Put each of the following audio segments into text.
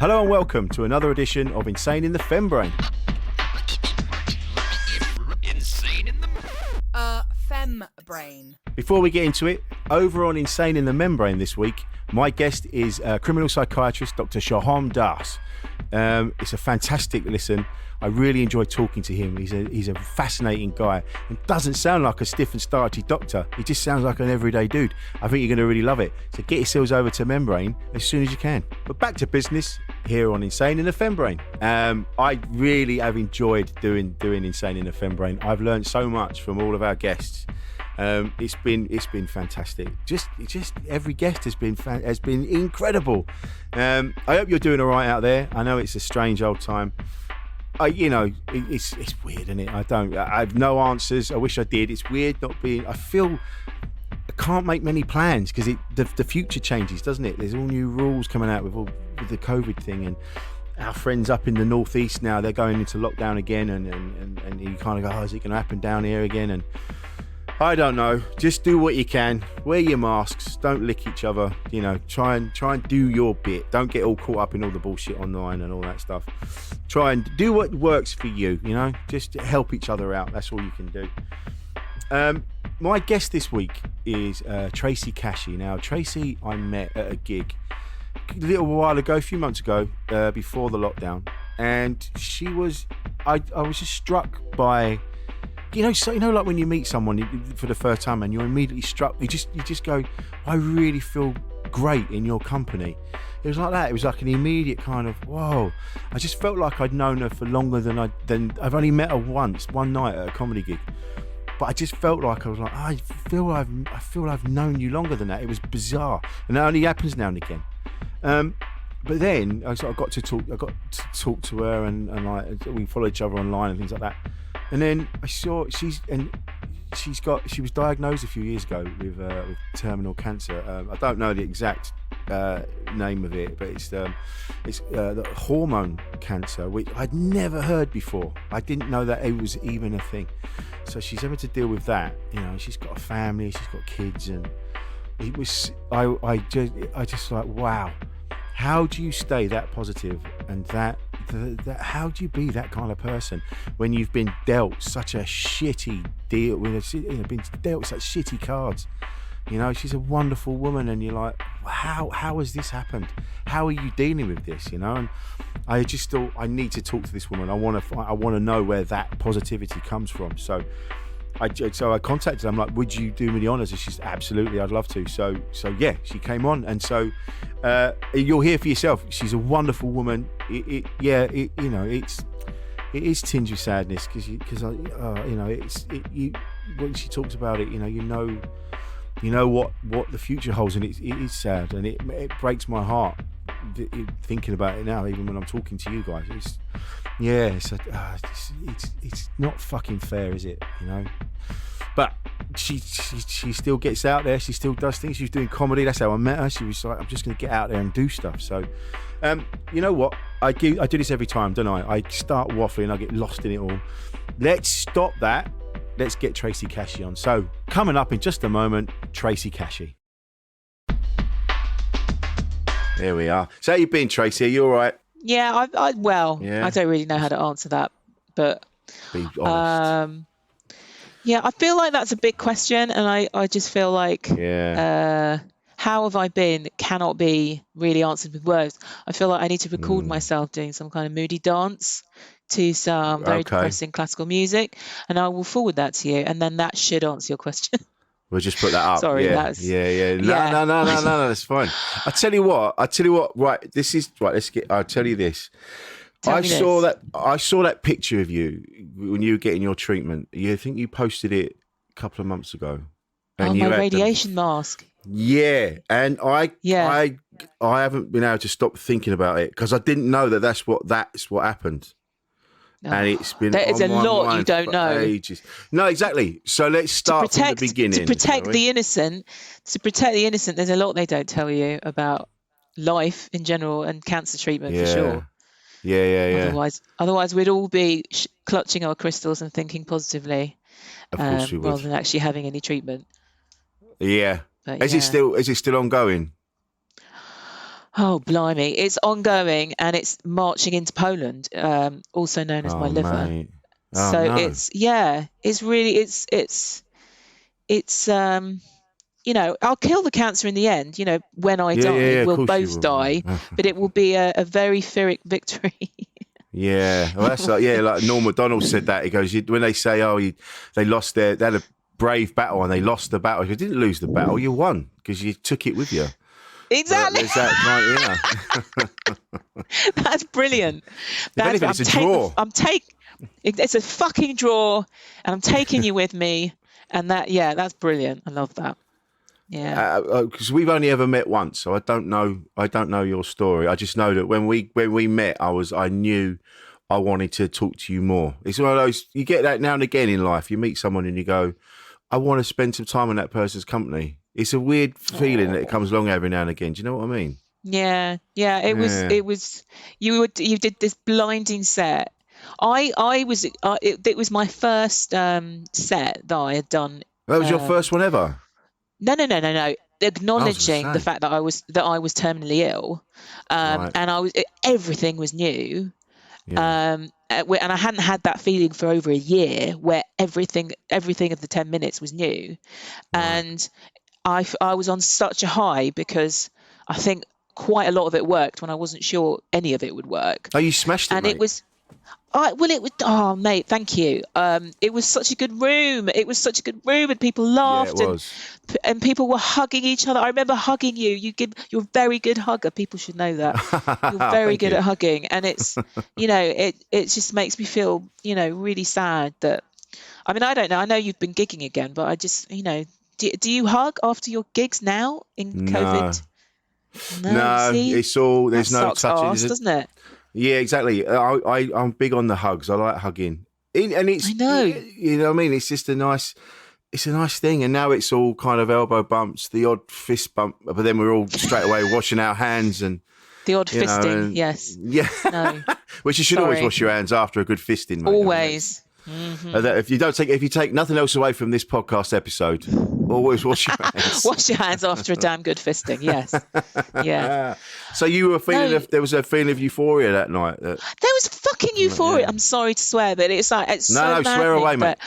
Hello and welcome to another edition of Insane in the Fembrain. Insane in the Fembrain. Before we get into it, over on Insane in the Membrane this week, my guest is criminal psychiatrist Dr. Shaham Das. It's a fantastic listen. I really enjoy talking to him. He's a fascinating guy and doesn't sound like a stiff and starchy doctor. He just sounds like an everyday dude. I think you're going to really love it. So get yourselves over to Membrane as soon as you can. But back to business here on Insane in the Fembrane. I really have enjoyed doing Insane in the Fembrane. I've learned so much from all of our guests. It's been fantastic. Just every guest has been incredible. I hope you're doing all right out there. I know it's a strange old time. It's weird, isn't it? I have no answers. I wish I did. It's weird not being. I feel I can't make many plans because the future changes, doesn't it? There's all new rules coming out with the COVID thing, and our friends up in the northeast now, they're going into lockdown again, and you kind of go, oh, is it going to happen down here again? And I don't know. Just do what you can. Wear your masks. Don't lick each other. Try and do your bit. Don't get all caught up in all the bullshit online and all that stuff. Try and do what works for you. Just help each other out. That's all you can do. My guest this week is Tracy Kashi. Now, Tracy, I met at a gig a little while ago, a few months ago, before the lockdown, and she was. I was just struck by. Like when you meet someone for the first time and you're immediately struck, you just go, I really feel great in your company. It was like that. It was like an immediate kind of, whoa. I just felt like I'd known her for longer than I've only met her once, one night at a comedy gig. But I just felt like I was like, I feel I've known you longer than that. It was bizarre. And that only happens now and again. But then I got to talk to her and like we followed each other online and things like that. And then I saw she was diagnosed a few years ago with terminal cancer. I don't know the exact name of it, but it's the hormone cancer, which I'd never heard before. I didn't know that it was even a thing. So she's having to deal with that. She's got a family, she's got kids, and it was I just like, wow. How do you stay that positive and that how do you be that kind of person when you've been dealt such a shitty deal, been dealt such shitty cards? She's a wonderful woman, and you're like, how has this happened? How are you dealing with this? And I just thought I need to talk to this woman. I want to know where that positivity comes from. So I contacted her. I'm like, would you do me the honours? And she's absolutely, I'd love to. So yeah, she came on, and so you'll hear for yourself. She's a wonderful woman. It is tinged with sadness because when she talks about it, you know what the future holds, and it is sad, and it breaks my heart thinking about it now, even when I'm talking to you guys. It's not fucking fair, is it? But she still gets out there. She still does things. She was doing comedy. That's how I met her. She was like, I'm just going to get out there and do stuff. So, you know what? I do this every time, don't I? I start waffling. I get lost in it all. Let's stop that. Let's get Tracy Kashi on. So, coming up in just a moment, Tracy Kashi. There we are. So, how you been, Tracy? Are you all right? Yeah, I don't really know how to answer that, but be honest. Yeah, I feel like that's a big question, and I just feel like how have I been cannot be really answered with words. I feel like I need to record myself doing some kind of moody dance to some very depressing classical music, and I will forward that to you, and then that should answer your question. We'll just put that up. Sorry, No, that's fine. I tell you what. Right, this is right. I'll tell you this. I saw that picture of you when you were getting your treatment. I think you posted it a couple of months ago. And my radiation mask. Yeah, and I haven't been able to stop thinking about it because I didn't know that's what happened. And it's been there is a lot you don't know. Ages. No, exactly. So let's start from the beginning. To protect the innocent, there's a lot they don't tell you about life in general and cancer treatment for sure. Yeah. Otherwise we'd all be clutching our crystals and thinking positively, of course we would, rather than actually having any treatment. Yeah. Is it still ongoing? Oh, blimey. It's ongoing and it's marching into Poland, also known as my Oh, liver. mate. Oh, So no. it's really, it's I'll kill the cancer in the end, when I Yeah, die. of We'll course you both will. die, but it will be a very Pyrrhic victory. Yeah, well, that's like Norm Macdonald said that. He goes, when they say, they had a brave battle and they lost the battle. You didn't lose the battle, you won because you took it with you. But Exactly. there's that kind, That's brilliant. If anything, it's a draw. It's a fucking draw, and I'm taking you with me. And that's brilliant. I love that. Yeah. Because we've only ever met once, so I don't know your story. I just know that when we met, I knew I wanted to talk to you more. It's one of those, you get that now and again in life. You meet someone and you go, I want to spend some time in that person's company. It's a weird feeling that it comes along every now and again. Do you know what I mean? Yeah. It was. You did this blinding set. It was my first set that I had done. That was your first one ever? No. Acknowledging the fact that I was terminally ill, Right. and everything was new. Yeah. And I hadn't had that feeling for over a year, where everything of the 10 minutes was new. Right. And I was on such a high because I think quite a lot of it worked when I wasn't sure any of it would work. Oh, you smashed it, and mate. It was. Oh, mate, thank you. It was such a good room. And people laughed. Yeah, it was. And people were hugging each other. I remember hugging you. You're a very good hugger. People should know that. You're very good at hugging. And it's, it just makes me feel, really sad that, I mean, I don't know. I know you've been gigging again, but I just, do you hug after your gigs now in COVID? No, see? It's all, there's that no touching. Arse, doesn't it? Yeah, exactly. I'm big on the hugs. I like hugging. And it's, I know. You know what I mean? It's just a nice thing. And now it's all kind of elbow bumps, the odd fist bump, but then we're all straight away washing our hands and the odd fisting. Yes. Yeah. No. Which you should always wash your hands after a good fisting, mate. Always. Mm-hmm. If you take nothing else away from this podcast episode, always wash your hands. Wash your hands after a damn good fisting. Yes. Yeah. So you were feeling there was a feeling of euphoria that night. There was fucking euphoria. Yeah. I'm sorry to swear, but it's so swear away, mate.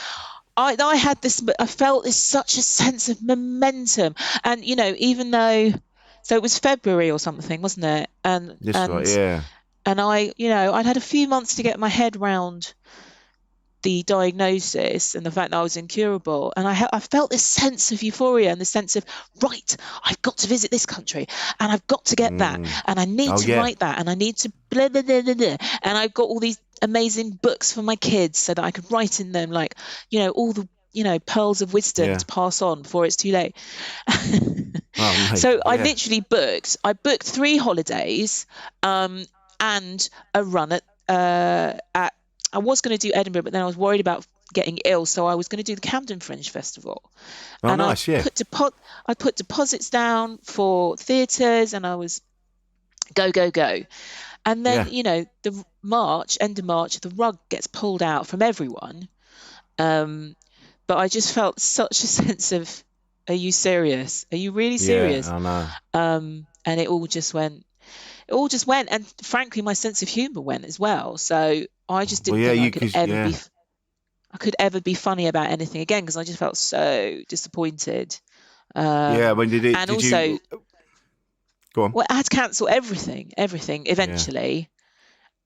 I had this. I felt such a sense of momentum, and even though, so it was February or something, wasn't it? Right, yeah. And I'd had a few months to get my head round the diagnosis and the fact that I was incurable, and I felt this sense of euphoria and the sense of, right, I've got to visit this country and I've got to get that and I need to write that and I need to blah, blah, blah, blah, blah. And I've got all these amazing books for my kids so that I could write in them all the pearls of wisdom to pass on before it's too late. So I literally booked 3 holidays and a run at I was going to do Edinburgh, but then I was worried about getting ill, so I was going to do the Camden Fringe Festival. Oh, and nice, I put deposits down for theatres, and I was go. And then, the end of March, the rug gets pulled out from everyone. But I just felt such a sense of, are you serious? Are you really serious? Yeah, I know. And it all just went. And frankly, my sense of humour went as well. So I just didn't think I could ever be funny about anything again, because I just felt so disappointed. When did it? And did also, you... Go on. Well, I had to cancel everything eventually.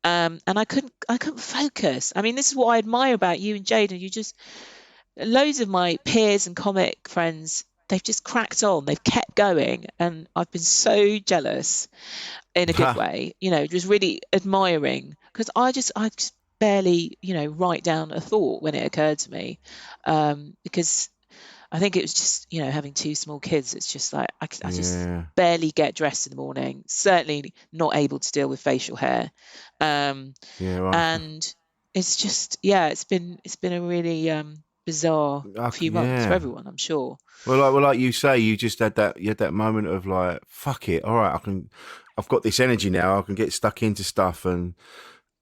And I couldn't focus. I mean, this is what I admire about you and Jade. And loads of my peers and comic friends, they've just cracked on. They've kept going, and I've been so jealous in a good way. Just really admiring, because I just barely, write down a thought when it occurred to me, because I think it was just, having 2 small kids. It's just like I just barely get dressed in the morning. Certainly not able to deal with facial hair, and it's just it's been a really bizarre few months for everyone, I'm sure. Well, like you say, you just had that moment of like, fuck it, all right, I've got this energy now, I can get stuck into stuff, and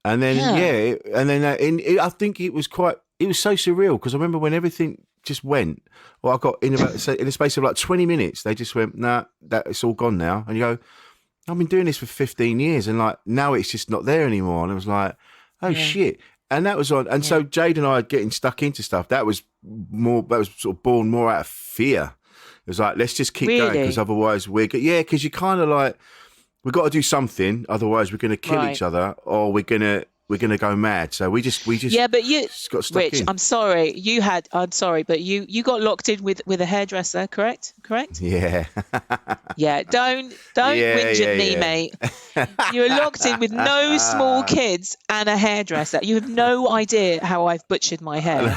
then I think it was so surreal, because I remember when everything just went. Well, I got in the space of like 20 minutes, they just went, nah, it's all gone now, and you go, I've been doing this for 15 years, and like now it's just not there anymore. And I was like, oh shit. And that was on. And so Jade and I getting stuck into stuff. That was sort of born more out of fear. It was like, let's just keep going, because otherwise because you kind of like, we've got to do something, otherwise we're going to kill each other, or we're going to go mad. So we just but you just got stuck Rich, in. I'm sorry, but you got locked in with a hairdresser, correct? Yeah. Yeah, don't whinge at me, mate. You're locked in with no small kids and a hairdresser. You have no idea how I've butchered my hair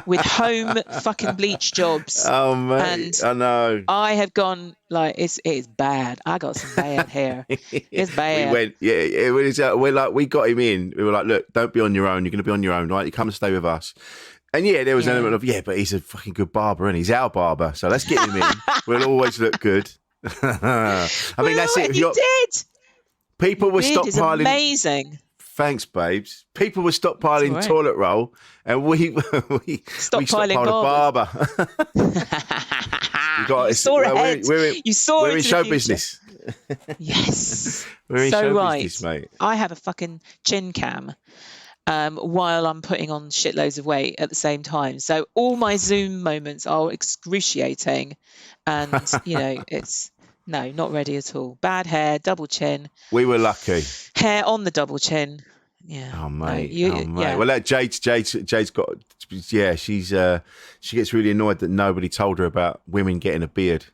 with home fucking bleach jobs. Oh mate, and I know. I have gone like it's bad. I got some bad hair. It's bad. We got him in. We were like, look, don't be on your own. You're going to be on your own, right? You come and stay with us. And there was an element of but he's a fucking good barber, and he's our barber, so let's get him in. We'll always look good. I think that's it. You did. People were stockpiling. Amazing. Thanks, babes. People were stockpiling toilet roll, and we stockpiled a barber. We're in show business. Yes. We're in show business, mate. I have a fucking chin cam while I'm putting on shitloads of weight at the same time. So all my Zoom moments are excruciating, and it's not ready at all. Bad hair, double chin. We were lucky. Hair on the double chin. Yeah. Oh mate. Yeah. Well, that Jade's got. Yeah, she gets really annoyed that nobody told her about women getting a beard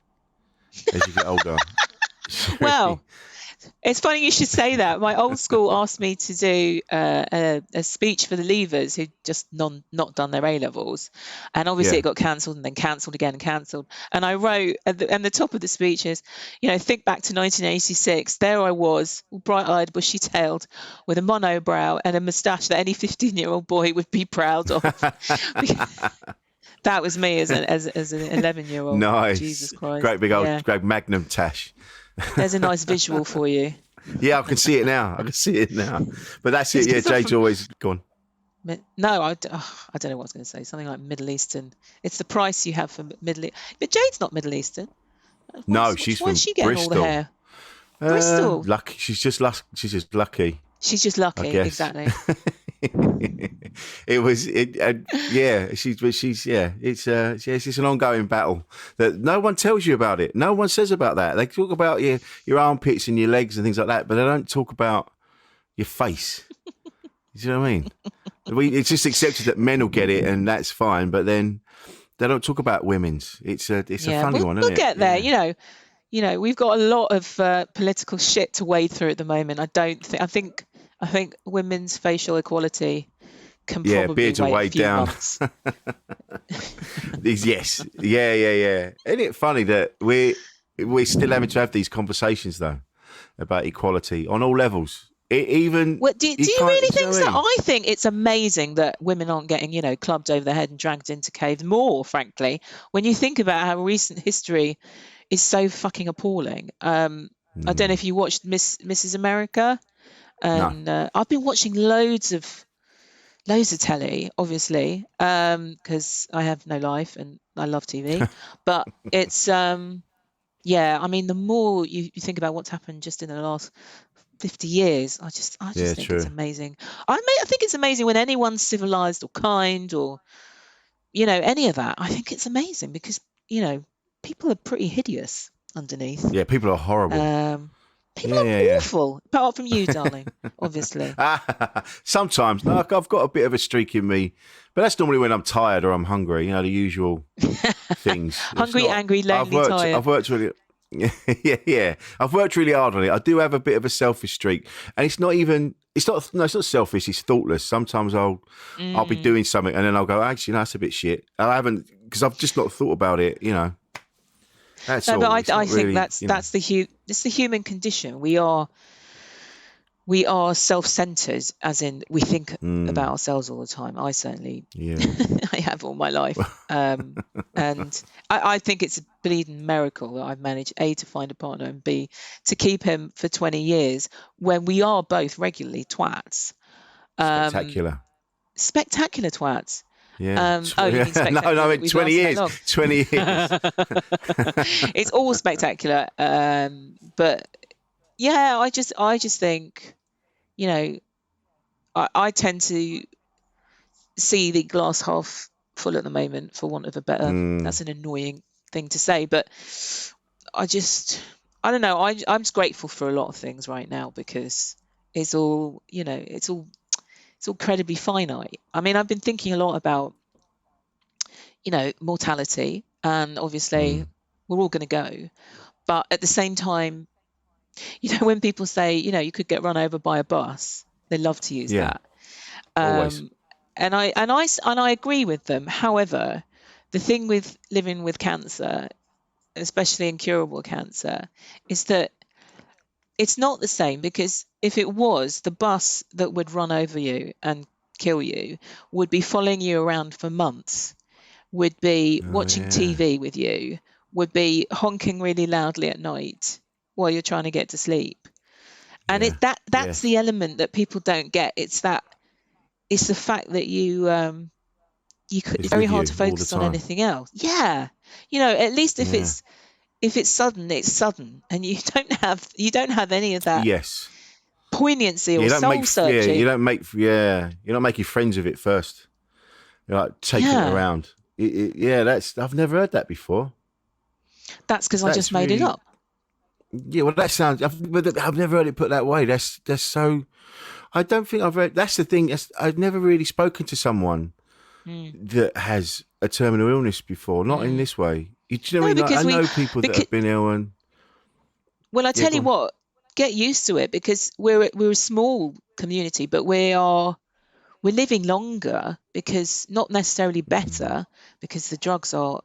as you get older. Well, it's funny you should say that. My old school asked me to do a speech for the leavers who'd just not done their A-levels. And obviously it got cancelled and then cancelled again and cancelled. And I wrote, and the top of the speech is, think back to 1986. There I was, bright-eyed, bushy-tailed, with a monobrow and a moustache that any 15-year-old boy would be proud of. That was me as an 11-year-old. Nice. Jesus Christ. Great big old great magnum tash. There's a nice visual for you. Yeah, I can see it now. But that's it. Yeah, Jade's always gone. No, I don't know what I was going to say. Something like Middle Eastern. It's the price you have for Middle East. But Jade's not Middle Eastern. She's why from is she getting Bristol. all the hair? Bristol. Lucky. She's just lucky. She's just lucky. Exactly. It's an ongoing battle that no one tells you about it. No one says about that. They talk about your armpits and your legs and things like that, but they don't talk about your face. You know what I mean? It's just accepted that men will get it and that's fine, but then they don't talk about women's. It's a funny one, isn't it? We'll get there. We've got a lot of political shit to wade through at the moment. I think women's facial equality can probably beards are wait way a few down. months. Yes. Yeah. Isn't it funny that we're still having to have these conversations though about equality on all levels? Do you really think so? I think it's amazing that women aren't getting, clubbed over the head and dragged into caves more, frankly, when you think about how recent history is so fucking appalling. I don't know if you watched Mrs. America. And no. I've been watching loads of telly, obviously, because I have no life and I love TV. But it's, the more you think about what's happened just in the last 50 years, I just think it's amazing. I think it's amazing when anyone's civilized or kind or, any of that. I think it's amazing because, people are pretty hideous underneath. Yeah, people are horrible. People are awful, apart from you, darling, obviously. Sometimes. No, I've got a bit of a streak in me, but that's normally when I'm tired or I'm hungry, the usual things. Hungry, angry, lonely, tired. I've worked really... Yeah. I've worked really hard on it. I do have a bit of a selfish streak. And it's not selfish, it's thoughtless. Sometimes I'll be doing something and then I'll go, actually, that's a bit shit. I haven't, because I've just not thought about it, That's all. But I think that's the human condition. We are self-centered, as in we think about ourselves all the time. I certainly, I have all my life, and I think it's a bleeding miracle that I've managed A, to find a partner, and B, to keep him for 20 years when we are both regularly twats. Spectacular twats. Yeah. You mean spectacular? No, 20 years. 20 years. It's all spectacular, but yeah, I just think, you know, I tend to see the glass half full at the moment, for want of a better. That's an annoying thing to say, but I don't know. I'm just grateful for a lot of things right now, because it's all, it's all incredibly finite. I mean, I've been thinking a lot about, mortality, and obviously we're all going to go. But at the same time, when people say, you could get run over by a bus, they love to use Yeah, that. always. And I agree with them. However, the thing with living with cancer, especially incurable cancer, is that it's not the same, because if it was, the bus that would run over you and kill you would be following you around for months, would be Oh watching yeah, TV with you, would be honking really loudly at night while you're trying to get to sleep. And yeah, that's the yes. element that people don't get. It's the fact that it's It's very with hard to you all the focus on time. anything else. Yeah. At least if Yeah. it's sudden, it's sudden, and you don't have any of that Yes. poignancy Yeah, or you don't soul make. Yeah, you searching. don't make. Yeah, you're not making friends with it first. You're like taking it Yeah. around. Yeah, that's. I've never heard that before. That's because I just That's made it really. up. Yeah, well, that sounds. But I've never heard it put that way. That's so. I don't think I've heard. That's the thing. I've never really spoken to someone Mm, that has a terminal illness before. Not in mm. this way. Do you know what I No, mean? Like, I because know people that because have been ill and. well, I Yeah, tell go you on. what, get used to it, because we're a small community, but we're living longer, because not necessarily better, because the drugs are,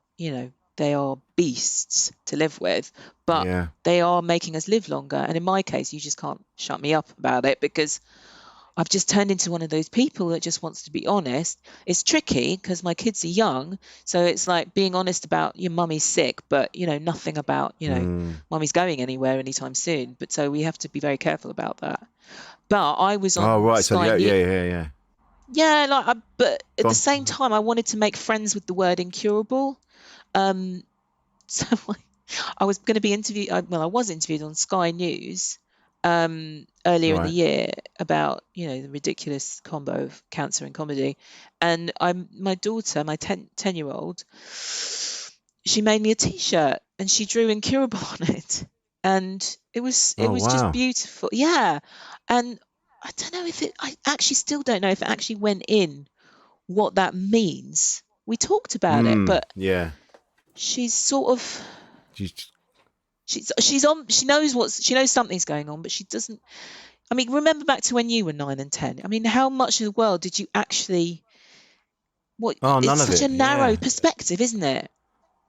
they are beasts to live with, but Yeah. they are making us live longer. And in my case, you just can't shut me up about it, because I've just turned into one of those people that just wants to be honest. It's tricky because my kids are young, so it's like being honest about your mummy's sick, but nothing about, mummy's going anywhere anytime soon. But so we have to be very careful about that. But I was Oh on right. So Sky yeah, News. yeah, yeah, yeah. Yeah, but at Go the on. same time, I wanted to make friends with the word incurable. Um, so I was going to be interviewed. Well, I was interviewed on Sky News earlier in the Right. year about the ridiculous combo of cancer and comedy, and my daughter, my 10-year-old, she made me a T-shirt and she drew incurable on it, and it Oh was just wow. beautiful. Yeah, and I don't know if I actually still don't know if it actually went in what that means. We talked about it, but Yeah. she's sort of She's. she knows something's going on, but she doesn't. I mean, remember back to when you were 9 and 10. I mean, how much of the world did you actually? What Oh, It's none of such a it. narrow Yeah. perspective, isn't it?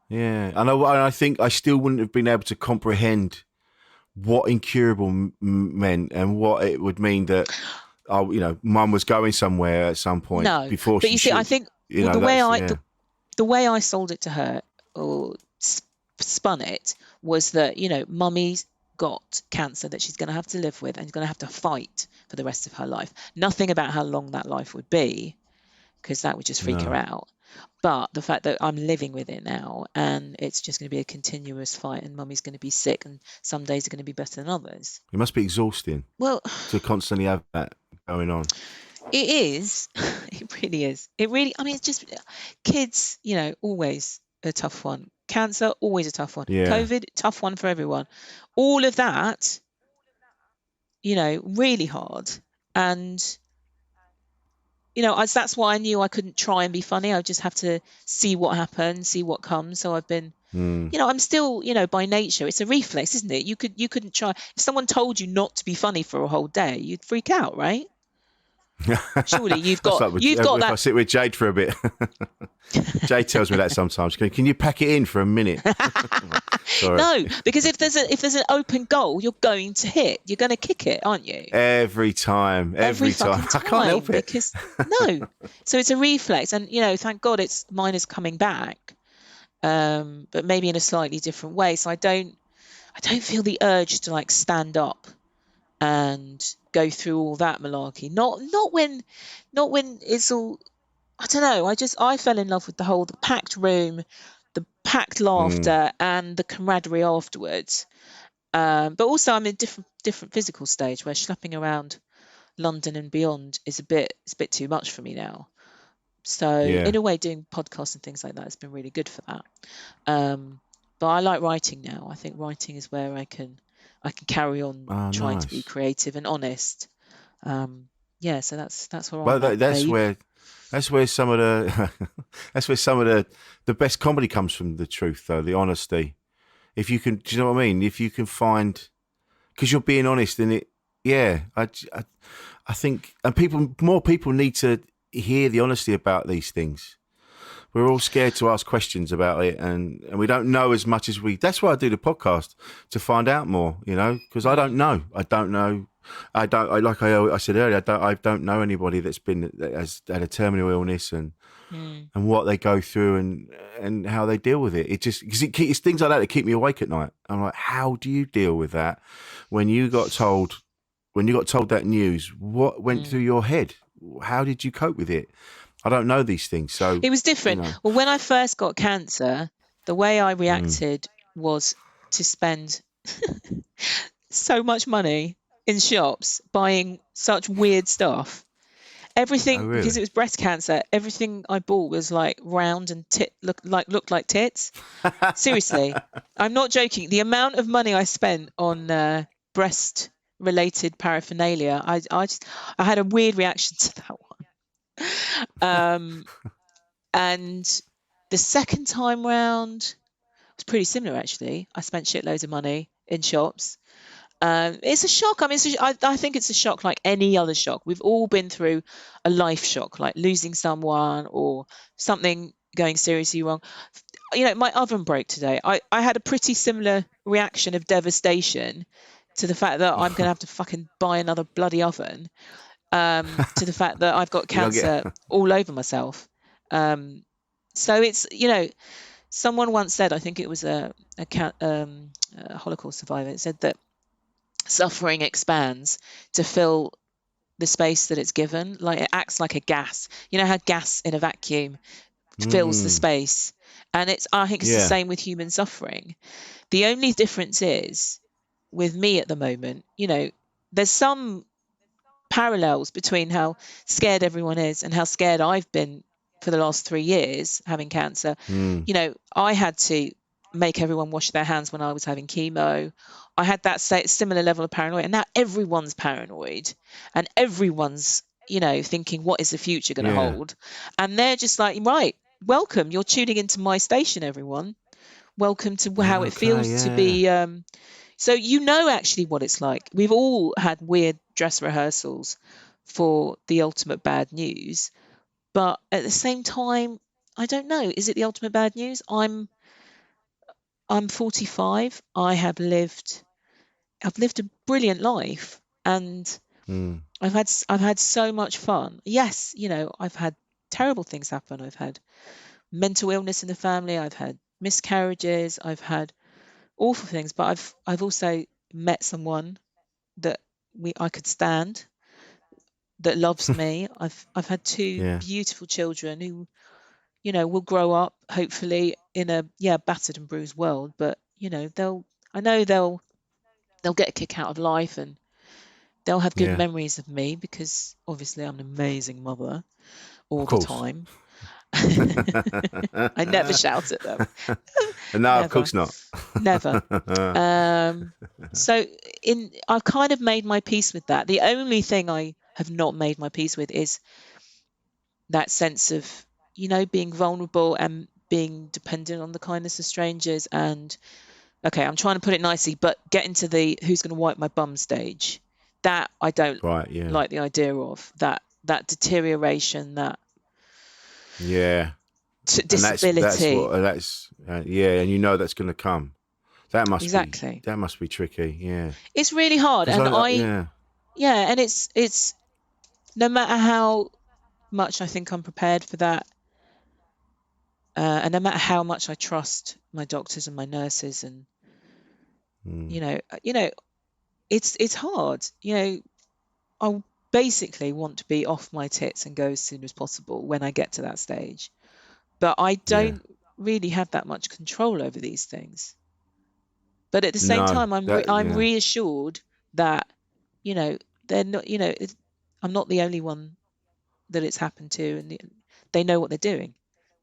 Yeah. I know. I think I still wouldn't have been able to comprehend what incurable meant and what it would mean that mum was going somewhere at some point No, before but she you see, I should. think, well, That's yeah. the way I sold it to her, or spun it, was that mummy's got cancer that she's going to have to live with and going to have to fight for the rest of her life. Nothing about how long that life would be, because that would just freak her No. out. But the fact that I'm living with it now, and it's just going to be a continuous fight, and mummy's going to be sick, and some days are going to be better than others. It must be exhausting Well, to constantly have that going on. it is. It really is. It really, I mean, it's just kids, always a tough one. Cancer, always a tough one. Yeah. COVID, tough one for everyone. All of that, really hard. And that's why I knew I couldn't try and be funny. I would just have to see what happens, see what comes. So I've been, I'm still, by nature, it's a reflex, isn't it? You couldn't try. If someone told you not to be funny for a whole day, you'd freak out, right? Surely you've That's got like you've got if I that. sit with Jade for a bit. Jade tells me that sometimes. Can you pack it in for a minute? Sorry. No, because if there's an open goal, you're going to hit. You're going to kick it, aren't you? Every time. Every I fucking can't help time, it. because no. So it's a reflex, and thank God mine is coming back, but maybe in a slightly different way. So I don't feel the urge to like stand up and go through all that malarkey. Not when it's all. I don't know. I fell in love with the packed room, the packed laughter, and the camaraderie afterwards. But also I'm in different physical stage where schlepping around London and beyond is it's a bit too much for me now. So Yeah. in a way, doing podcasts and things like that has been really good for that. But I like writing now. I think writing is where I can carry on Oh, trying to be nice. creative and honest. Yeah, so that's where Well, I'm at, babe. that's where some of the that's where some of the best comedy comes from. The truth, though, the honesty. If you can, do you know what I mean? If you can find, because you're being honest in it. Yeah, I think, and more people need to hear the honesty about these things. We're all scared to ask questions about it, and we don't know as much as we. That's why I do the podcast, to find out more. Because I don't Mm, know. I don't know. I said earlier. I don't know anybody that has had a terminal illness mm. and what they go through and how they deal with it. It just because it's things like that that keep me awake at night. I'm like, how do you deal with that when you got told that news? What went through Mm. your head? How did you cope with it? I don't know these things, so It was different. Well, when I first got cancer, the way I mm. reacted was to spend so much money in shops buying such weird stuff. Oh Everything, because really? it was breast cancer, everything I bought was like round and looked like tits. Seriously, I'm not joking. The amount of money I spent on breast related paraphernalia, I had a weird reaction to that one. And the second time round was pretty similar actually. I spent shitloads of money in shops. It's a shock. I mean, I think it's a shock like any other shock. We've all been through a life shock, like losing someone or something going seriously wrong. My oven broke today. I had a pretty similar reaction of devastation to the fact that I'm going to have to fucking buy another bloody oven, to the fact that I've got You don't get. cancer all over myself. So it's, someone once said, I think it was a Holocaust survivor, it said that suffering expands to fill the space that it's given. Like it acts like a gas. You know how gas in a vacuum fills the Mm, space. And I think it's the yeah. same with human suffering. The only difference is with me at the moment, there's some parallels between how scared everyone is and how scared I've been for the last 3 years having cancer. Mm, I had to make everyone wash their hands when I was having chemo. I had that similar level of paranoia, and now everyone's paranoid and everyone's, thinking, what is the future going to yeah. hold? And they're just like, right, welcome, you're tuning into my station, everyone. Welcome to how it Okay. feels to Yeah. be. So actually what it's like. We've all had weird dress rehearsals for the ultimate bad news, but at the same time, I don't know. Is it the ultimate bad news? I'm 45. I've lived a brilliant life, and Mm, I've had so much fun. Yes, I've had terrible things happen. I've had mental illness in the family. I've had miscarriages. I've had awful things, but I've also met someone that I could stand, that loves me. I've had two yeah. beautiful children who, will grow up hopefully in a battered and bruised world, but I know they'll get a kick out of life, and they'll have good Yeah. memories of me because obviously I'm an amazing mother all Of the course. time. I never shout at them. No, of Never, course not. never. So I've kind of made my peace with that. The only thing I have not made my peace with is that sense of, being vulnerable and being dependent on the kindness of strangers. And okay, I'm trying to put it nicely, but get into the who's going to wipe my bum stage. That I don't Right. Yeah. like the idea of that deterioration, that Yeah. And disability. yeah, and that's going to come. Exactly. That must be tricky. Yeah. It's really hard. Because And yeah. yeah, and it's no matter how much I think I'm prepared for that, and no matter how much I trust my doctors and my nurses, and Mm, it's hard. I basically want to be off my tits and go as soon as possible when I get to that stage. But I yeah. don't really have that much control over these things. But at the same No, time, I'm yeah. reassured that, they're not, I'm not the only one that it's happened to, and they know what they're doing.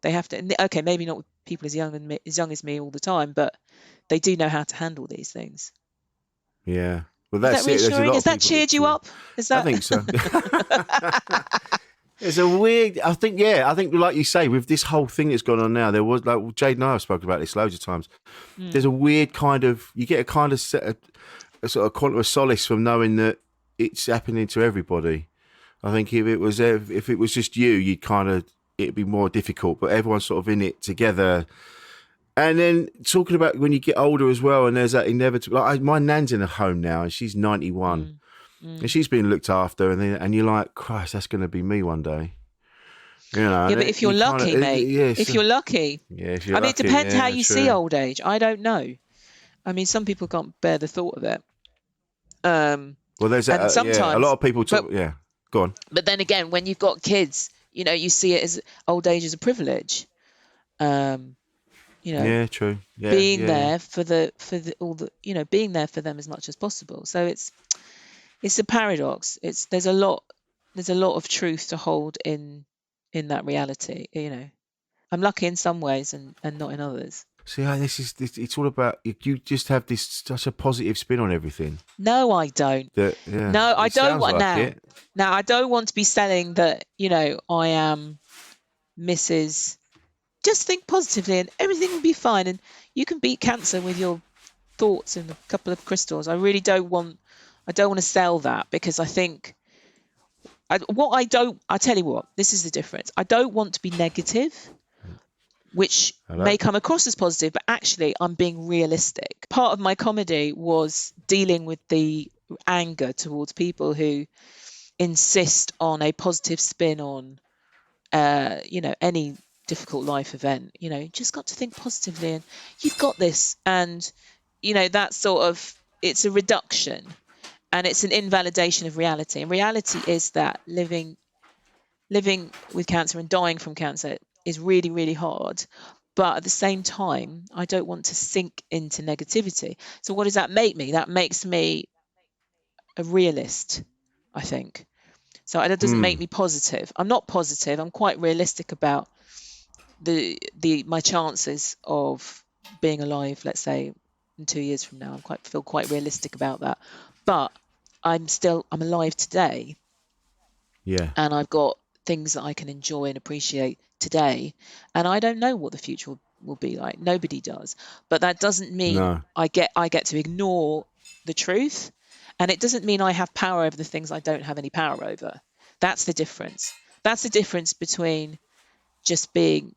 They have to. Okay, maybe not with people as young as me all the time, but they do know how to handle these things. Yeah. Well, Is that that's it. There's a reassuring? lot Has of that people cheered you up? Is I that? think so. It's a weird. I think, like you say, with this whole thing that's gone on now, there was like Jade and I have spoken about this loads of times. There's a weird kind of, you get a kind of a sort of quantum of solace from knowing that it's happening to everybody. I think if it was just you, it'd be more difficult. But everyone's sort of in it together. And then talking about when you get older as well, and there's that inevitable. Like my nan's in a home now, and she's 91, and she's being looked after, and you're like, Christ, that's going to be me one day. Yeah, but if you're lucky, mate. If you're lucky. Yeah, if you're I mean, lucky, it depends how you true. see old age. I don't know. I mean, some people can't bear the thought of it. Well, there's that. And sometimes, a lot of people talk. Go on. But then again, when you've got kids, you see it as old age as a privilege. Yeah, true. Yeah, being there for being there for them as much as possible. So it's a paradox. There's a lot of truth to hold in that reality. I'm lucky in some ways and not in others. See, it's all about you. Just have such a positive spin on everything. No, I don't. No, I don't want now. Now, I don't want to be selling that. I am Mrs. Just think positively, and everything will be fine. And you can beat cancer with your thoughts and a couple of crystals. I really don't want. I don't want to sell that, because I think. I tell you what. This is the difference. I don't want to be negative, which may come across as positive, but actually I'm being realistic. Part of my comedy was dealing with the anger towards people who insist on a positive spin on, any difficult life event. Just got to think positively, and you've got this. And, that sort of, it's a reduction, and it's an invalidation of reality. And reality is that living with cancer and dying from cancer is really, really hard. But at the same time, I don't want to sink into negativity. So what does that make me? That makes me a realist, I think. So that doesn't make me positive. I'm not positive. I'm quite realistic about my chances of being alive, let's say, in 2 years from now. Feel quite realistic about that. But I'm alive today. Yeah. And I've got things that I can enjoy and appreciate today, and I don't know what the future will be like. Nobody does. But that doesn't mean I get to ignore the truth, and it doesn't mean I have power over the things I don't have any power over. That's the difference. That's the difference between just being,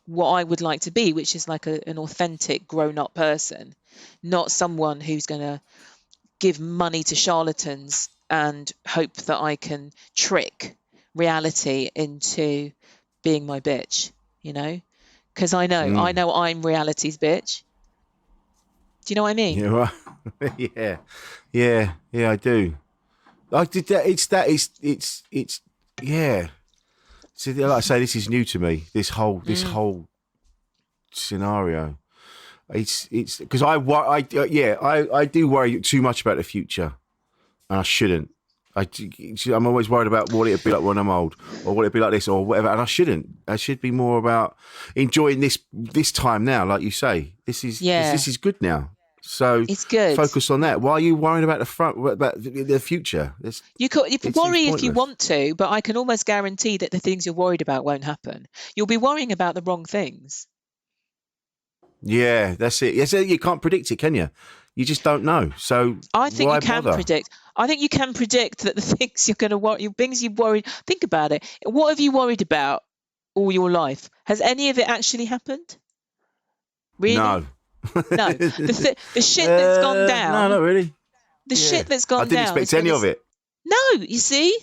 what I would like to be, which is like an authentic grown-up person, not someone who's going to give money to charlatans and hope that I can trick reality into being my bitch, because I know I'm reality's bitch. Do you know what I mean? Yeah, right. yeah, I do. I did that. It's yeah. So like I say, this is new to me. This whole scenario. It's because I do worry too much about the future, and I shouldn't. I'm always worried about what it'd be like when I'm old, or what it'd be like this, or whatever. And I shouldn't. I should be more about enjoying this time now, like you say. This is good now. So it's good. Focus on that. Why are you worrying about the future? You worry if you want to, but I can almost guarantee that the things you're worried about won't happen. You'll be worrying about the wrong things. Yeah, that's it. Yes, you can't predict it, can you? You just don't know. So I think why you can bother? predict. I think you can predict that the things you're going to worry, things you've worried. Think about it. What have you worried about all your life? Has any of it actually happened? Really? No. No. The shit that's gone down. No, not really. The shit that's gone down. I didn't expect any of it. No, you see.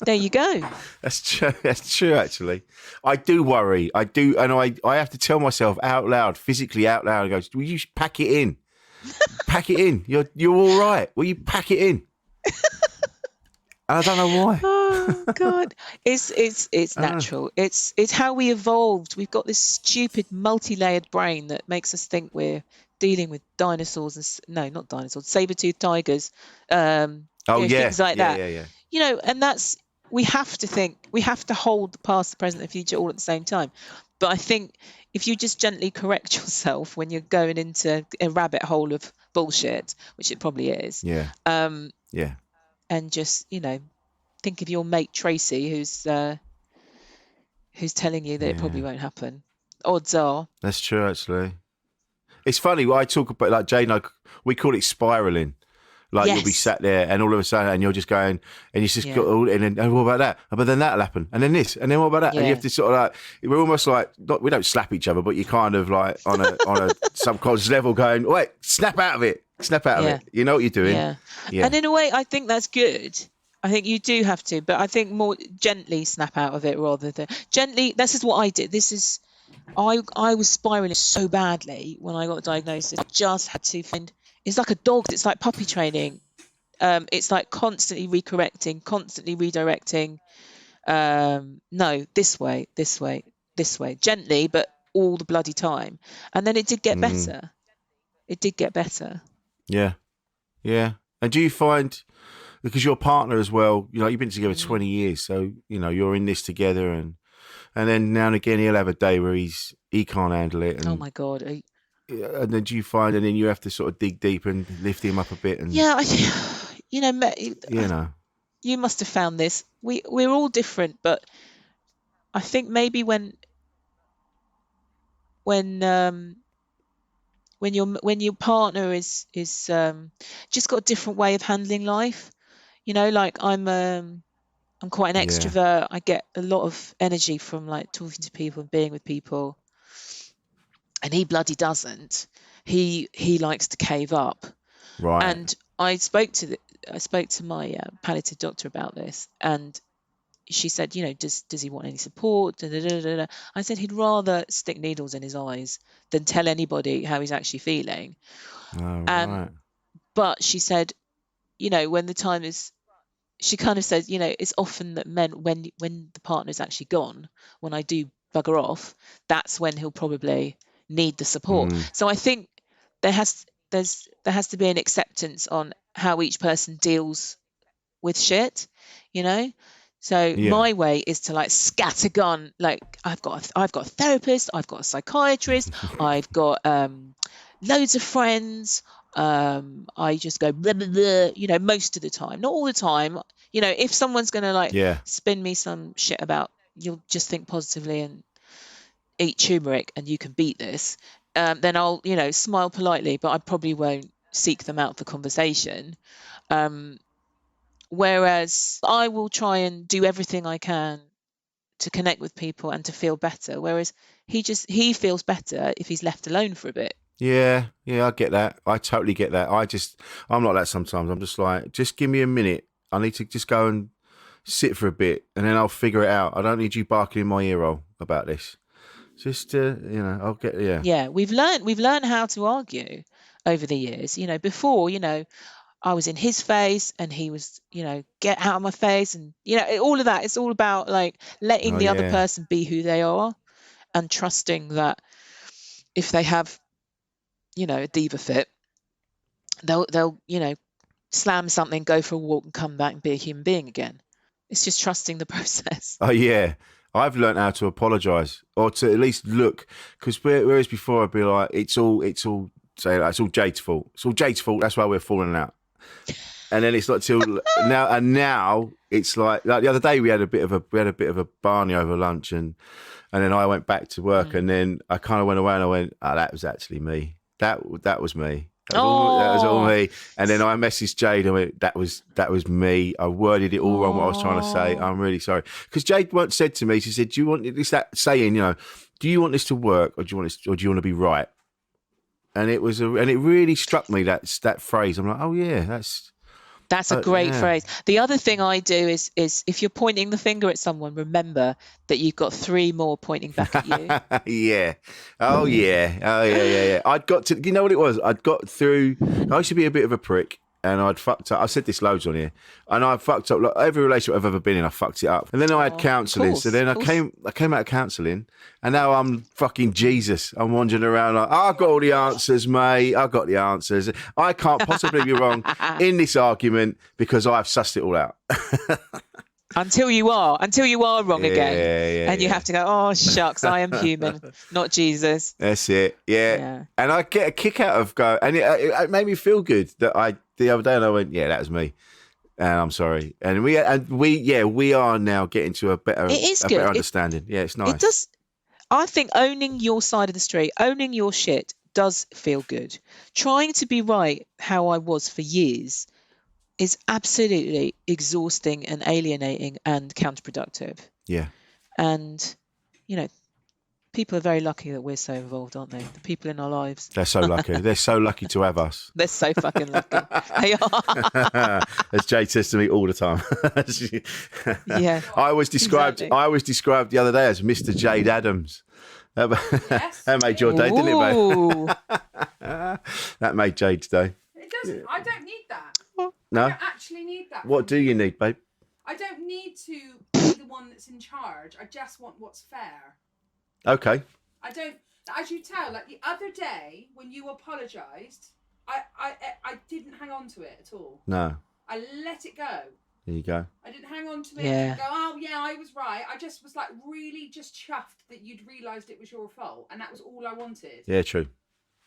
There you go. That's true. That's true. Actually, I do worry. I do, and I have to tell myself out loud, physically out loud. I go, will you pack it in? Pack it in. You're all right. Will you pack it in? And I don't know why. Oh God, it's natural. It's how we evolved. We've got this stupid multi-layered brain that makes us think we're dealing with dinosaurs and no, not dinosaurs, saber-toothed tigers, things like that. And that's we have to hold the past, the present, and the future all at the same time. But I think if you just gently correct yourself when you're going into a rabbit hole of bullshit, which it probably is, and just think of your mate Tracy, who's telling you that it probably won't happen. Odds are. That's true, actually. It's funny. I talk about, like, Jane, we call it spiraling. Like, you'll be sat there and all of a sudden, and you're just going, and you just got all, and then what about that? But then that'll happen, and then this, and then what about that? And you have to sort of like, we're almost like, we don't slap each other, but you kind of like on a subconscious level going, wait, snap out of it. You know what you're doing. Yeah. And in a way, I think that's good. I think you do have to, but I think more gently snap out of it rather than gently. This is what I did. I was spiraling so badly when I got diagnosed. I just had to find. It's like a dog. It's like puppy training. It's like constantly recorrecting, constantly redirecting. No, this way, gently, but all the bloody time. And then it did get better. It did get better. Yeah. And do you find, because your partner as well, you've been together 20 years, so you're in this together, and then now and again he'll have a day where he can't handle it. And, oh my God. And then do you find, and then you have to sort of dig deep and lift him up a bit? And yeah, you must have found this. We're all different, but I think maybe when your partner is just got a different way of handling life, like I'm quite an extrovert. I get a lot of energy from like talking to people and being with people, and he bloody doesn't. He likes to cave up. Right. And I spoke to my palliative doctor about this, and she said, does he want any support? Da, da, da, da, da. I said he'd rather stick needles in his eyes than tell anybody how he's actually feeling. Oh, right. But she said, when the time is, she kind of says, it's often that men, when the partner's actually gone, when I do bugger off, that's when he'll probably need the support. So I think there has to be an acceptance on how each person deals with shit, So my way is to like scattergun. Like I've got a therapist, I've got a psychiatrist, I've got loads of friends. I just go blah, blah, blah, most of the time, not all the time. If someone's gonna spin me some shit about, you'll just think positively and eat turmeric and you can beat this. Then I'll smile politely, but I probably won't seek them out for conversation. Whereas I will try and do everything I can to connect with people and to feel better. Whereas he feels better if he's left alone for a bit. Yeah, I get that. I totally get that. I'm like that sometimes. I'm just like, just give me a minute. I need to just go and sit for a bit, and then I'll figure it out. I don't need you barking in my ear hole about this. Just I'll get Yeah, we've learned how to argue over the years. Before, I was in his face and he was, get out of my face, and all of that. It's all about like letting the other person be who they are and trusting that if they have, a diva fit, they'll slam something, go for a walk, and come back and be a human being again. It's just trusting the process. Oh yeah. I've learned how to apologise, or to at least look, because whereas before I'd be like, it's all Jade's fault. It's all Jade's fault. That's why we're falling out. And then it's like till now, and now it's like the other day we had a bit of a barney over lunch, and then I went back to work, and then I kind of went away and I went, that was actually me. That was me. That was all me. And then I messaged Jade and went, that was me. I worded it all wrong, what I was trying to say. I'm really sorry. Because Jade once said to me, she said, do you want this, that saying, do you want this to work, or do you want to be right? And it really struck me, that phrase. I'm like, oh yeah, that's a great phrase. The other thing I do is if you're pointing the finger at someone, remember that you've got 3 more pointing back at you. Yeah. Oh yeah. I'd got to, you know what it was? I used to be a bit of a prick, and I'd fucked up. I said this loads on here, and I fucked up. Like, every relationship I've ever been in, I fucked it up. And then I had counselling. So then I came out of counselling, and now I'm fucking Jesus. I'm wandering around like, I've got all the answers, mate. I've got the answers. I can't possibly be wrong in this argument because I've sussed it all out. Until you are wrong again, and you have to go, oh shucks, I am human, not Jesus. That's it, yeah. And I get a kick out of and it made me feel good that the other day, and I went, yeah, that was me, and I'm sorry. And we are now getting to a better understanding. Yeah, it's nice. It does. I think owning your side of the street, owning your shit, does feel good. Trying to be right, how I was for years, is absolutely exhausting and alienating and counterproductive. Yeah. And, people are very lucky that we're so involved, aren't they? The people in our lives. They're so lucky. They're so lucky to have us. They're so fucking lucky. They are. As Jade says to me all the time. Yeah. I was described the other day as Mr. Jade Adams. Yes. That made your day, didn't it, mate? That made Jade's day. It doesn't. I don't need that. No? I don't actually need that. What do you need, babe? I don't need to be the one that's in charge. I just want what's fair. Okay. I don't, as you tell, like the other day when you apologised, I didn't hang on to it at all. No. I let it go. There you go. I didn't hang on to it and go, oh yeah, I was right. I just was like really just chuffed that you'd realised it was your fault, and that was all I wanted. Yeah, true.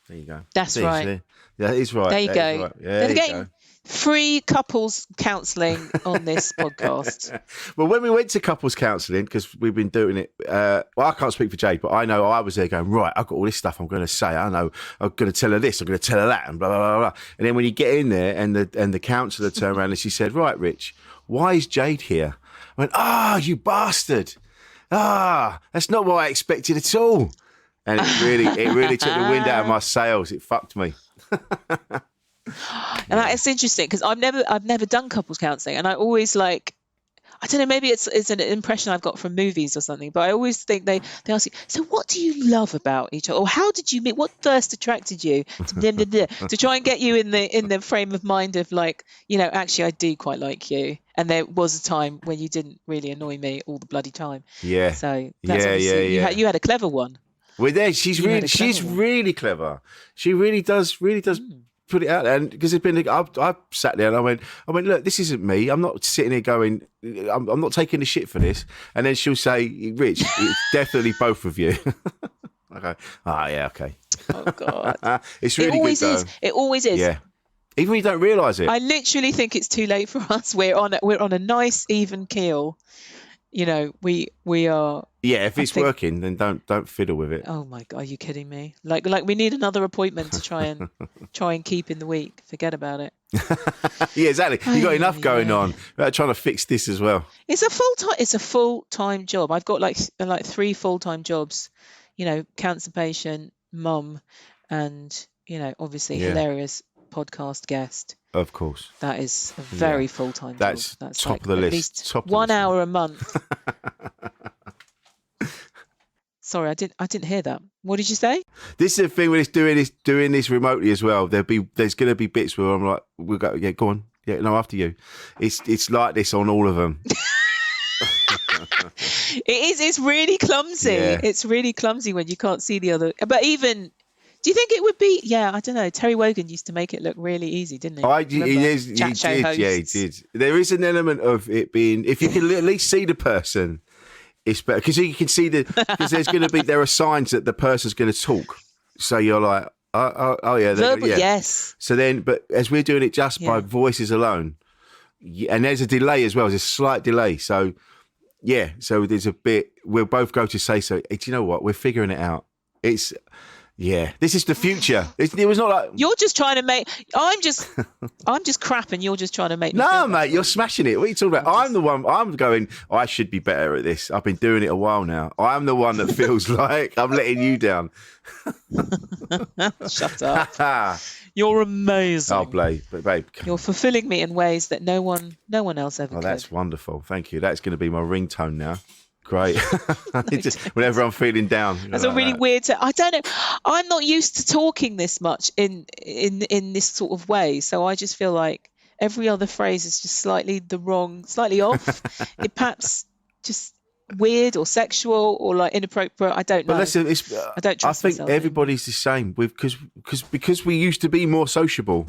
There you go. That's right. Yeah, that is right. There you go. Right. Yeah, they're getting free couples counselling on this podcast. Well, when we went to couples counselling, because we've been doing it, I can't speak for Jade, but I know I was there going, right, I've got all this stuff I'm going to say. I know I'm going to tell her this, I'm going to tell her that, and blah, blah, blah, blah. And then when you get in there and the counsellor turned around and she said, right, Rich, why is Jade here? I went, you bastard. That's not what I expected at all. And it really took the wind out of my sails. It fucked me. And it's interesting because I've never done couples counselling, and I always I don't know, maybe it's an impression I've got from movies or something, but I always think they ask you, so what do you love about each other, or how did you meet, what first attracted you to try and get you in the frame of mind of actually I do quite like you, and there was a time when you didn't really annoy me all the bloody time. Yeah. So that's you had a clever one. We're there. She's really clever. She really does put it out there. And because it's been, I sat there and I went, look, this isn't me. I'm not sitting here going, I'm not taking the shit for this. And then she'll say, Rich, it's definitely both of you. Okay. Yeah, okay. Oh God. It's really good though. It always is. Yeah. Even when you don't realise it. I literally think it's too late for us. We're on a nice even keel. We are. Yeah, if it's working, then don't fiddle with it. Oh my God, are you kidding me? Like we need another appointment to try and keep in the week. Forget about it. Yeah, exactly. You got enough going on. We're trying to fix this as well. It's a full-time job. I've got like 3 full-time jobs. Cancer patient, mum, and obviously hilarious podcast guest. Of course. That is a very full-time job. That's top of the list. At least 1 hour a month. Sorry, I didn't hear that. What did you say? This is the thing when it's doing this remotely as well. There's going to be bits where I'm like, we'll go, yeah, go on. Yeah, no, after you. It's like this on all of them. It is. It's really clumsy. Yeah. It's really clumsy when you can't see the other. But even, do you think it would be? Yeah, I don't know. Terry Wogan used to make it look really easy, didn't he? He did. Yeah, he did. There is an element of it being, if you can at least see the person, it's better because you can see because there are signs that the person's going to talk. So you're like, oh yeah, verbal, yeah. Yes. So then, but as we're doing it just by voices alone, and there's a delay as well. There's a slight delay. So yeah, so there's a bit. We'll both go to say so. Hey, do you know what? We're figuring it out. This is the future. It was not like you're just trying to make. I'm just crap, and you're just trying to make. No, mate, you're smashing it. What are you talking about? I'm the one. I'm going. I should be better at this. I've been doing it a while now. I'm the one that feels like I'm letting you down. Shut up. You're amazing. Oh, babe. You're fulfilling me in ways that no one else ever could. That's wonderful. Thank you. That's going to be my ringtone now. great. Whenever I'm feeling down. That's a really weird. I don't know. I'm not used to talking this much in this sort of way, so I just feel like every other phrase is just slightly off. It perhaps just weird or sexual or like inappropriate. I don't know. But listen, I don't trust I think myself everybody's the same because we used to be more sociable,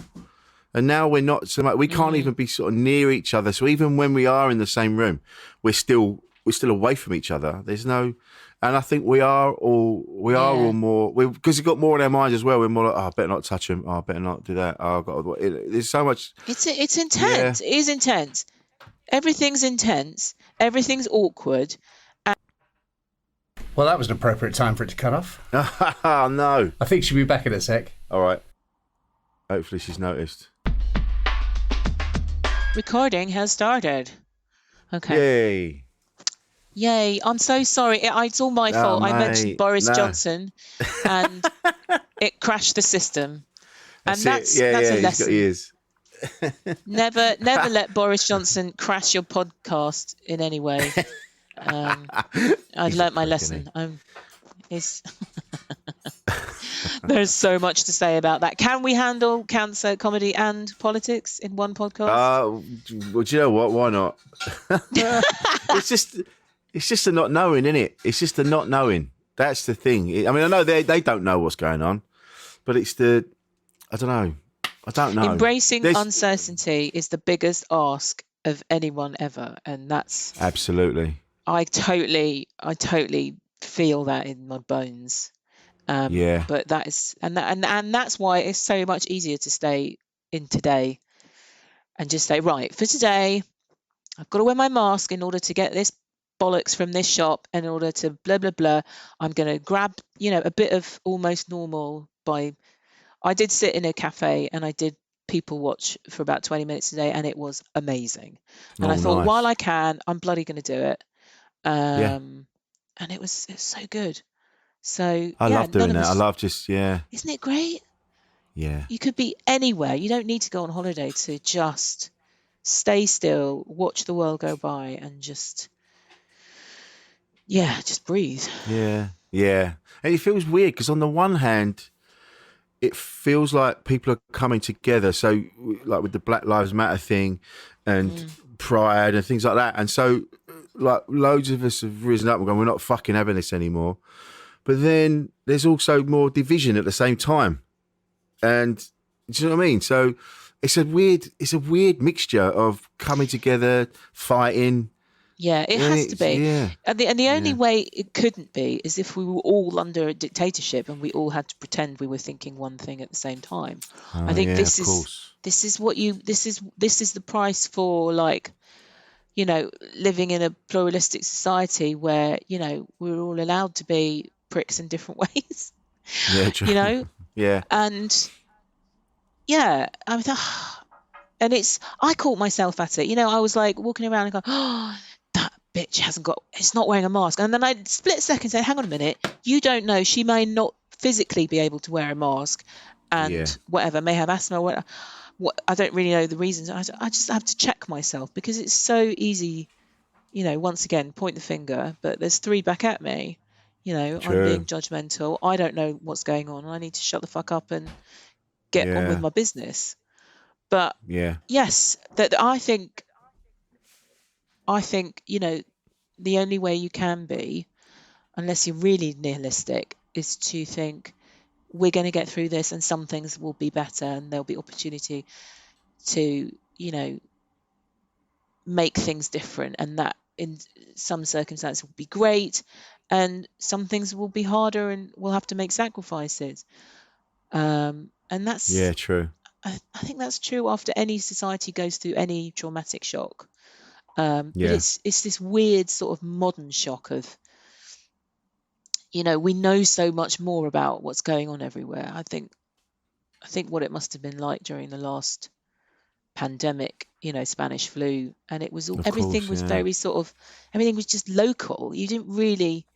and now we're not so much. We can't even be sort of near each other. So even when we are in the same room, we're still away from each other. There's no, and I think we are all more because we've got more in our minds as well. We're more like, I better not touch him. I better not do that. There's so much. It's intense. Yeah. It is intense. Everything's intense. Everything's awkward. Well, that was an appropriate time for it to cut off. Oh, no. I think she'll be back in a sec. All right. Hopefully she's noticed. Recording has started. Okay. Yay. I'm so sorry. It's all my fault. Mate. I mentioned Boris Johnson and it crashed the system. That's a lesson. He's got ears. Never let Boris Johnson crash your podcast in any way. I've learnt my lesson. There's so much to say about that. Can we handle cancer, comedy, and politics in one podcast? Well, do you know what? Why not? It's just a not knowing, isn't it? It's just a not knowing. That's the thing. I mean, I know they don't know what's going on, but it's I don't know. Embracing uncertainty is the biggest ask of anyone ever, and that's absolutely. I totally feel that in my bones. But that is, and that's why it's so much easier to stay in today, and just say, right, for today, I've got to wear my mask in order to get this bollocks from this shop, and in order to blah blah blah, I'm going to grab a bit of almost normal by. I did sit in a cafe and I did people watch for about 20 minutes a day, and it was amazing. And I thought, while I can, I'm bloody going to do it. And it was so good. So I love doing that. I love isn't it great? Yeah. You could be anywhere. You don't need to go on holiday to just stay still, watch the world go by, and just breathe. Yeah. And it feels weird because on the one hand, it feels like people are coming together. So, like with the Black Lives Matter thing and Pride and things like that. And so, like, loads of us have risen up and gone, we're not fucking having this anymore. But then there's also more division at the same time. And do you know what I mean? So it's a weird mixture of coming together, fighting. Yeah, it has to be. Yeah. And the only way it couldn't be is if we were all under a dictatorship and we all had to pretend we were thinking one thing at the same time. I think this is the price for, like, living in a pluralistic society where, we're all allowed to be pricks in different ways. Yeah, true. Yeah. And I mean, and I caught myself at it. I was like walking around and going, oh, that bitch it's not wearing a mask. And then I split second say, hang on a minute, you don't know, she may not physically be able to wear a mask and whatever, may have asthma or whatever. I don't really know the reasons. I just have to check myself because it's so easy, once again, point the finger, but there's three back at me. True. I'm being judgmental. I don't know what's going on. I need to shut the fuck up and get on with my business. But yes, that I think, the only way you can be, unless you're really nihilistic, is to think we're going to get through this and some things will be better and there'll be opportunity to, make things different, and that in some circumstances will be great and some things will be harder and we'll have to make sacrifices. And that's true. I think that's true after any society goes through any traumatic shock. But it's this weird sort of modern shock of, we know so much more about what's going on everywhere. I think what it must have been like during the last pandemic, Spanish flu, and it was all, everything was very sort of, everything was just local. You didn't really,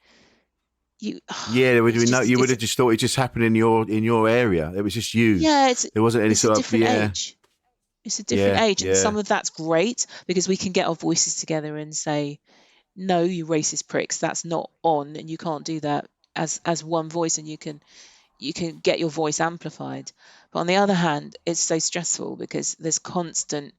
you would have just thought it just happened in your area. It was just you. Yeah, there wasn't any sort of age. It's a different age, and some of that's great because we can get our voices together and say, no, you racist pricks, that's not on, and you can't do that as one voice, and you can get your voice amplified. But on the other hand, it's so stressful because there's constant,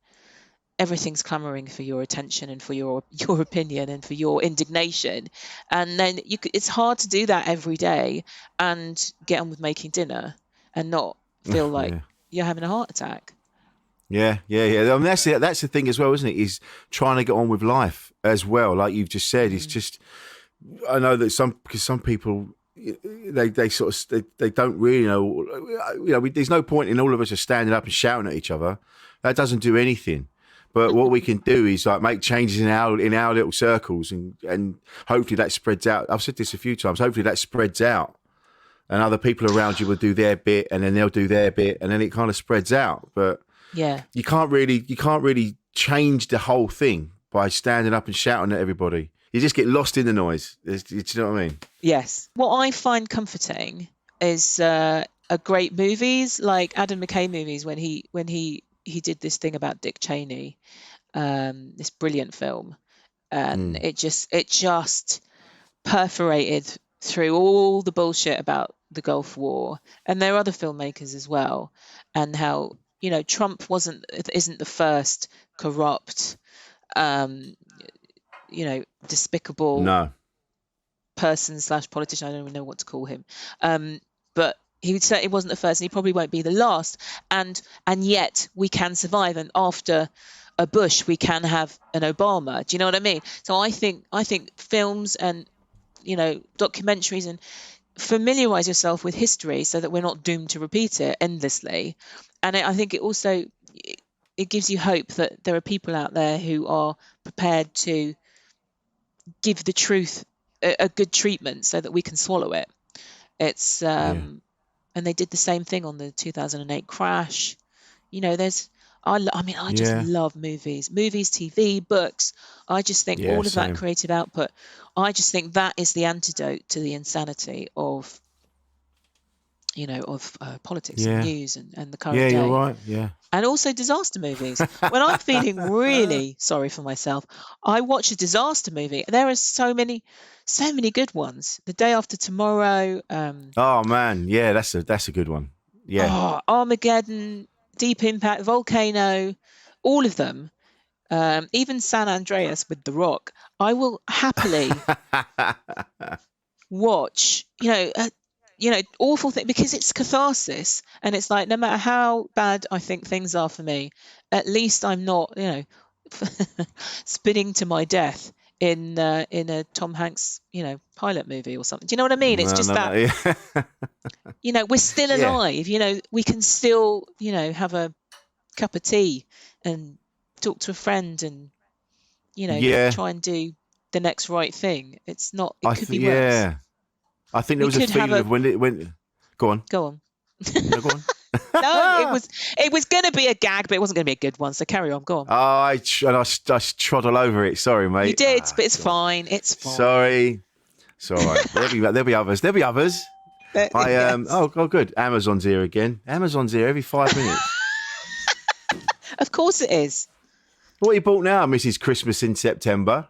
everything's clamoring for your attention and for your opinion and for your indignation, and then it's hard to do that every day and get on with making dinner and not feel like you're having a heart attack. Yeah. I mean, that's the thing as well, isn't it? Is trying to get on with life as well. Like you've just said, it's just, I know that some people, they sort of, they don't really know, there's no point in all of us just standing up and shouting at each other. That doesn't do anything. But what we can do is like make changes in our little circles, and hopefully that spreads out. I've said this a few times. Hopefully that spreads out, and other people around you will do their bit, and then they'll do their bit, and then it kind of spreads out. But you can't really change the whole thing by standing up and shouting at everybody. You just get lost in the noise. Do you know what I mean? Yes. What I find comforting is great movies, like Adam McKay movies, when he did this thing about Dick Cheney, this brilliant film, and it just perforated through all the bullshit about the Gulf War. And there are other filmmakers as well, and how Trump isn't the first corrupt, despicable person / politician. I don't even know what to call him, but he certainly wasn't the first, and he probably won't be the last. And yet we can survive. And after a Bush, we can have an Obama. Do you know what I mean? So I think films and documentaries, and familiarize yourself with history so that we're not doomed to repeat it endlessly. And I think it also it gives you hope that there are people out there who are prepared to give the truth a good treatment so that we can swallow it. It's and they did the same thing on the 2008 crash. I just love movies, TV, books. I just think all of that creative output, I just think that is the antidote to the insanity of politics and news and the current day. Yeah, you're right. Yeah. And also disaster movies. When I'm feeling really sorry for myself, I watch a disaster movie. There are so many good ones. The Day After Tomorrow. Oh man, yeah, that's a good one. Yeah. Armageddon, Deep Impact, Volcano, all of them. Even San Andreas with The Rock. I will happily watch. Awful thing, because it's catharsis, and it's like no matter how bad I think things are for me, at least I'm not, spinning to my death in a Tom Hanks, pilot movie or something. Do you know what I mean? It's we're still alive. We can still, have a cup of tea and talk to a friend and, try and do the next right thing. It's not. It could be worse. Yeah. I think there was a feeling of when it went. Go on. Go on. No, go on. No, it was going to be a gag, but it wasn't going to be a good one. So carry on. Go on. I trod all over it. Sorry, mate. You did, but it's fine. It's fine. Sorry. It's all right. There'll be others. There'll be others. Yes. Oh, good. Amazon's here again. Amazon's here every 5 minutes. Of course it is. What you bought now, Mrs. Christmas in September?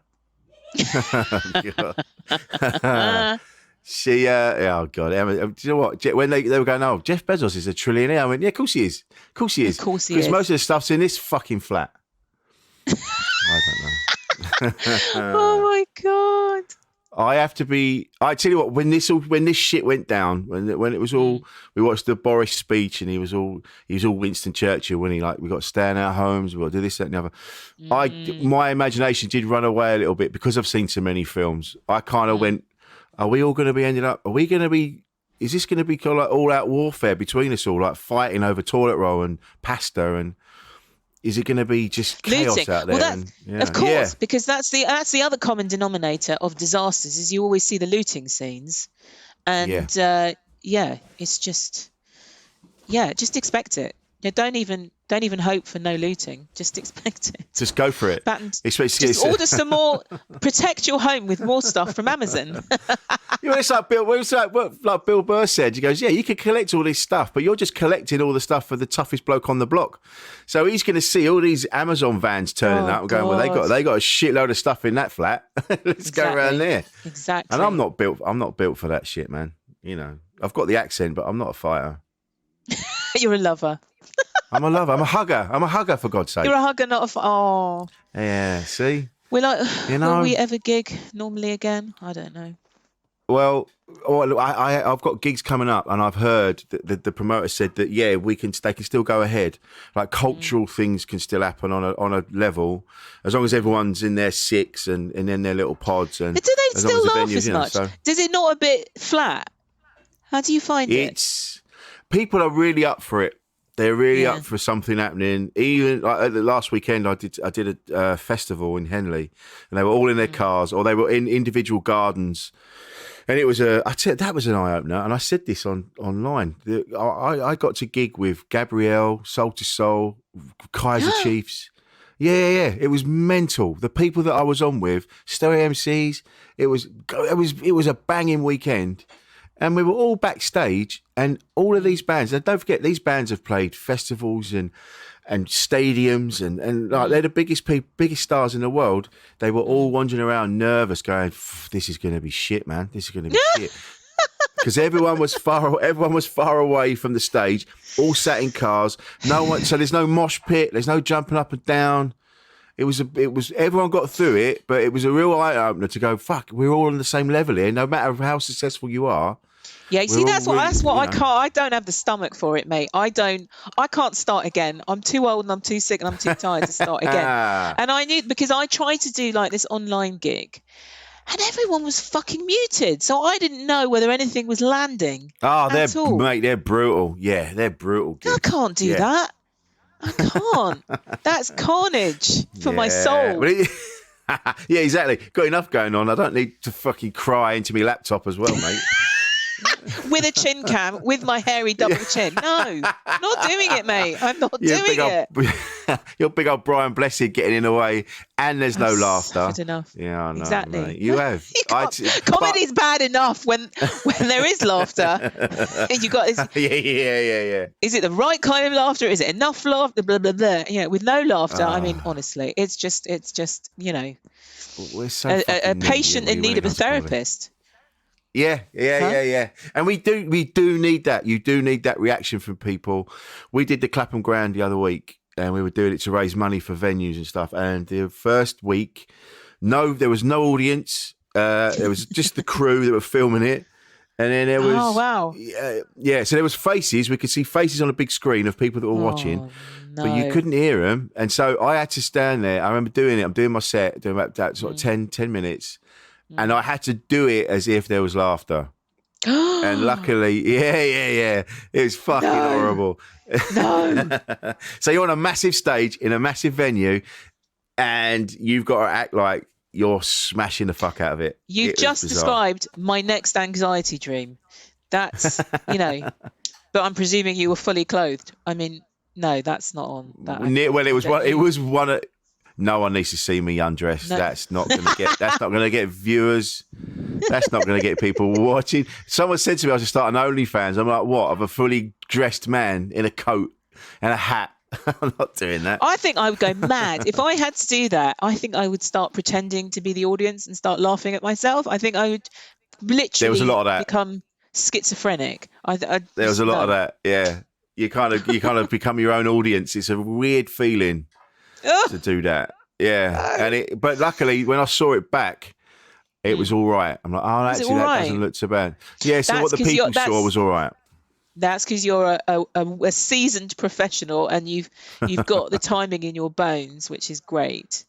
She, oh God, Emma, do you know what? When they were going, oh, Jeff Bezos is a trillionaire. I went, yeah, of course he is. Of course he is. Of course he is. Because most of the stuff's in this fucking flat. I don't know. Oh my God. I have to be. I tell you what, when this shit went down, when it was all, we watched the Boris speech, and he was all Winston Churchill when he we got to stay in our homes, we got to do this, that, and the other. My imagination did run away a little bit because I've seen so many films. I kind of went, are we all going to be ended up? Are we going to be? Is this going to be kind of all-out warfare between us all, like fighting over toilet roll and pasta? And is it going to be just chaos looting out there? Well, of course, because that's the other common denominator of disasters is you always see the looting scenes, and it's just expect it. Yeah, don't even hope for no looting. Just expect it. Just go for it. Just order some more. Protect your home with more stuff from Amazon. It's like Bill Burr said. He goes, yeah, you can collect all this stuff, but you're just collecting all the stuff for the toughest bloke on the block. So he's going to see all these Amazon vans turning up and going, well, they got a shitload of stuff in that flat. Let's go around there. Exactly. And I'm not built for that shit, man. You know, I've got the accent, but I'm not a fighter. You're a lover. I'm a lover. I'm a hugger, for God's sake. You're a hugger, not a Oh. Yeah, see? We're like, will we ever gig normally again? I don't know. Well, I've got gigs coming up, and I've heard that the promoter said that they can still go ahead. Like cultural things can still happen on a level, as long as everyone's in their six and in their little pods. And but do they still laugh as much? So, Does it not a bit flat? How do you find it? People are really up for it. They're really up for something happening. Even like last weekend, I did a festival in Henley, and they were all in their cars, or they were in individual gardens. And it was that was an eye opener. And I said this online. I got to gig with Gabrielle, Soul to Soul, Kaiser Chiefs. Yeah. It was mental. The people that I was on with, Stereo MCs. It was a banging weekend. And we were all backstage, and all of these bands, and don't forget, these bands have played festivals and stadiums, and like they're the biggest stars in the world. They were all wandering around nervous, going, "This is going to be shit, man. This is going to be shit." Because everyone was far away from the stage, all sat in cars. No one, so there's no mosh pit, there's no jumping up and down. It was everyone got through it, but it was a real eye opener to go, fuck, we're all on the same level here, no matter how successful you are. Yeah, you see, that's what I can't. I don't have the stomach for it, mate. I can't start again. I'm too old and I'm too sick and I'm too tired to start again. And because I tried to do like this online gig, and everyone was fucking muted, so I didn't know whether anything was landing. Oh, they're brutal. Yeah, they're brutal gigs. I can't do that. I can't. That's carnage for my soul. Yeah, exactly. Got enough going on. I don't need to fucking cry into my laptop as well, mate. With a chin cam, with my hairy double chin. No, not doing it, mate. I'm not doing it. You're big old Brian Blessed getting in the way, and there's no laughter. Good enough. Yeah, I know, exactly. Mate. You have. Comedy's bad enough when there is laughter. You got this. Yeah. Is it the right kind of laughter? Is it enough laughter? Blah blah blah. Yeah, with no laughter. I mean, honestly, it's just we're so a patient in need of a therapist. Yeah. And we do need that. You do need that reaction from people. We did the Clapham Grand the other week, and we were doing it to raise money for venues and stuff. And the first week, there was no audience. There was just the crew that were filming it. And then there was... Oh, wow. Yeah, so there was faces. We could see faces on a big screen of people that were watching. No. But you couldn't hear them. And so I had to stand there. I remember doing it. I'm doing my set, doing about that sort of 10 minutes. And I had to do it as if there was laughter. And luckily, yeah. It was fucking horrible. No. So you're on a massive stage in a massive venue, and you've got to act like you're smashing the fuck out of it. You've just described my next anxiety dream. That's, but I'm presuming you were fully clothed. I mean, no, that's not on that. Well, it was one. No one needs to see me undressed. No. That's not going to get viewers. That's not going to get people watching. Someone said to me I should start an OnlyFans. I'm like, what? Of a fully dressed man in a coat and a hat. I'm not doing that. I think I would go mad. If I had to do that, I think I would start pretending to be the audience and start laughing at myself. I think I would literally there was a lot of that. Become schizophrenic. There was a lot of that, yeah. You kind of become your own audience. It's a weird feeling. To do that, yeah, but luckily when I saw it back, it was all right. I'm like, oh, actually, that doesn't look so bad. Yeah, so what the people saw was all right. That's because you're a seasoned professional and you've got the timing in your bones, which is great.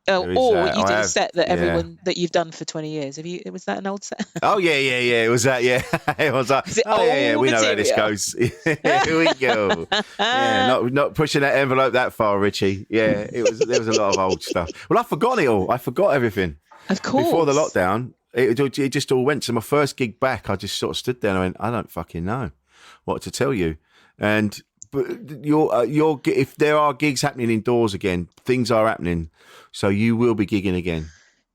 Or you did a set that everyone that you've done for 20 years. Was that an old set? Oh yeah. It was that. Yeah, it was that. We know how this goes. Here we go. Yeah, not pushing that envelope that far, Richie. Yeah, there was a lot of old stuff. Well, I forgot it all. I forgot everything. Of course. Before the lockdown, it just all went. So my first gig back, I just sort of stood there and I went, I don't fucking know what to tell you. And But if there are gigs happening indoors again, things are happening, so you will be gigging again.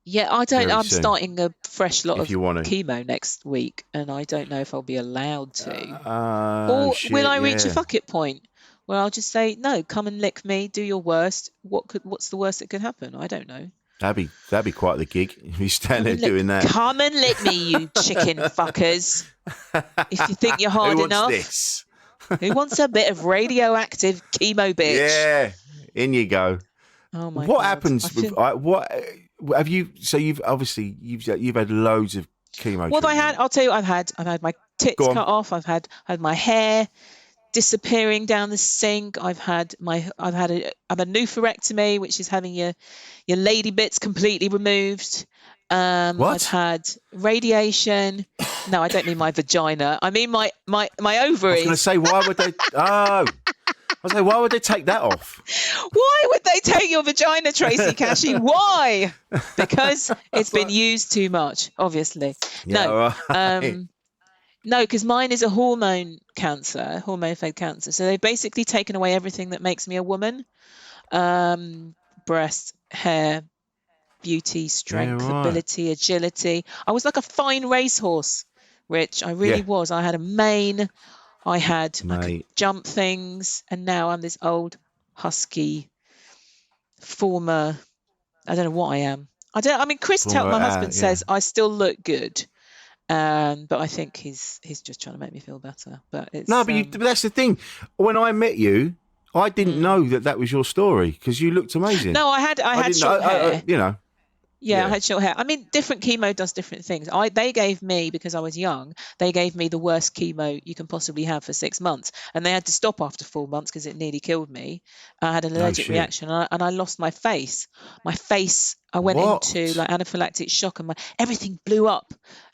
Yeah, I'm soon, starting a fresh lot of you want to. chemo next week, and I don't know if I'll be allowed to. Or Shit, will I reach a yeah. fuck it point where I'll just say, no, come and lick me, do your worst. What's the worst that could happen? I don't know. That'd be quite the gig if you stand there doing that. Come and lick me, you chicken fuckers. If you think you're hard Who enough. wants this? Who wants a bit of radioactive chemo, bitch? Yeah, in you go. Oh my what God. happens with what have you? So you've had loads of chemo. What have I had? I'll tell you what I've had my tits cut off. I've had my hair disappearing down the sink. I've had a oophorectomy, which is having your lady bits completely removed. What? I've had radiation. No, I don't mean my vagina. I mean my ovaries. I was going to say, why would they? Oh, I was like, why would they take that off? Why would they take your vagina, Tracy Kashi? Why? Because it's been used too much, obviously. Yeah, No, because mine is a hormone-fed cancer. So they've basically taken away everything that makes me a woman. Breast, hair, beauty, strength, ability, agility. I was like a fine racehorse, Rich. I really was. I had a mane. I could jump things, and now I'm this old, husky, former. I don't know what I am. I mean, Chris, my husband, says I still look good, but I think he's just trying to make me feel better. But it's but that's the thing. When I met you, I didn't know that was your story because you looked amazing. No, I had short hair. Yeah, I had short hair. I mean, different chemo does different things. They gave me, because I was young, they gave me the worst chemo you can possibly have for 6 months. And they had to stop after 4 months because it nearly killed me. I had an allergic reaction and I lost my face. I went into like anaphylactic shock and everything blew up.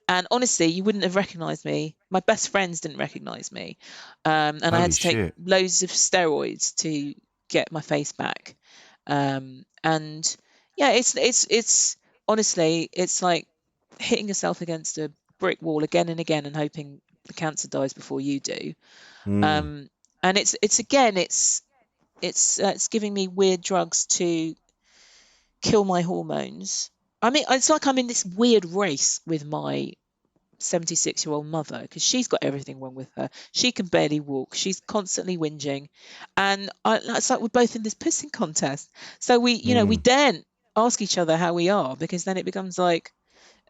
And honestly, you wouldn't have recognised me. My best friends didn't recognise me. And I had to take loads of steroids to get my face back. And yeah, it's honestly, it's like hitting yourself against a brick wall again and again and hoping the cancer dies before you do. And it's giving me weird drugs to kill my hormones. I mean, it's like I'm in this weird race with my 76-year-old mother because she's got everything wrong with her. She can barely walk. She's constantly whinging, and it's like we're both in this pissing contest. So we daren't ask each other how we are because then it becomes like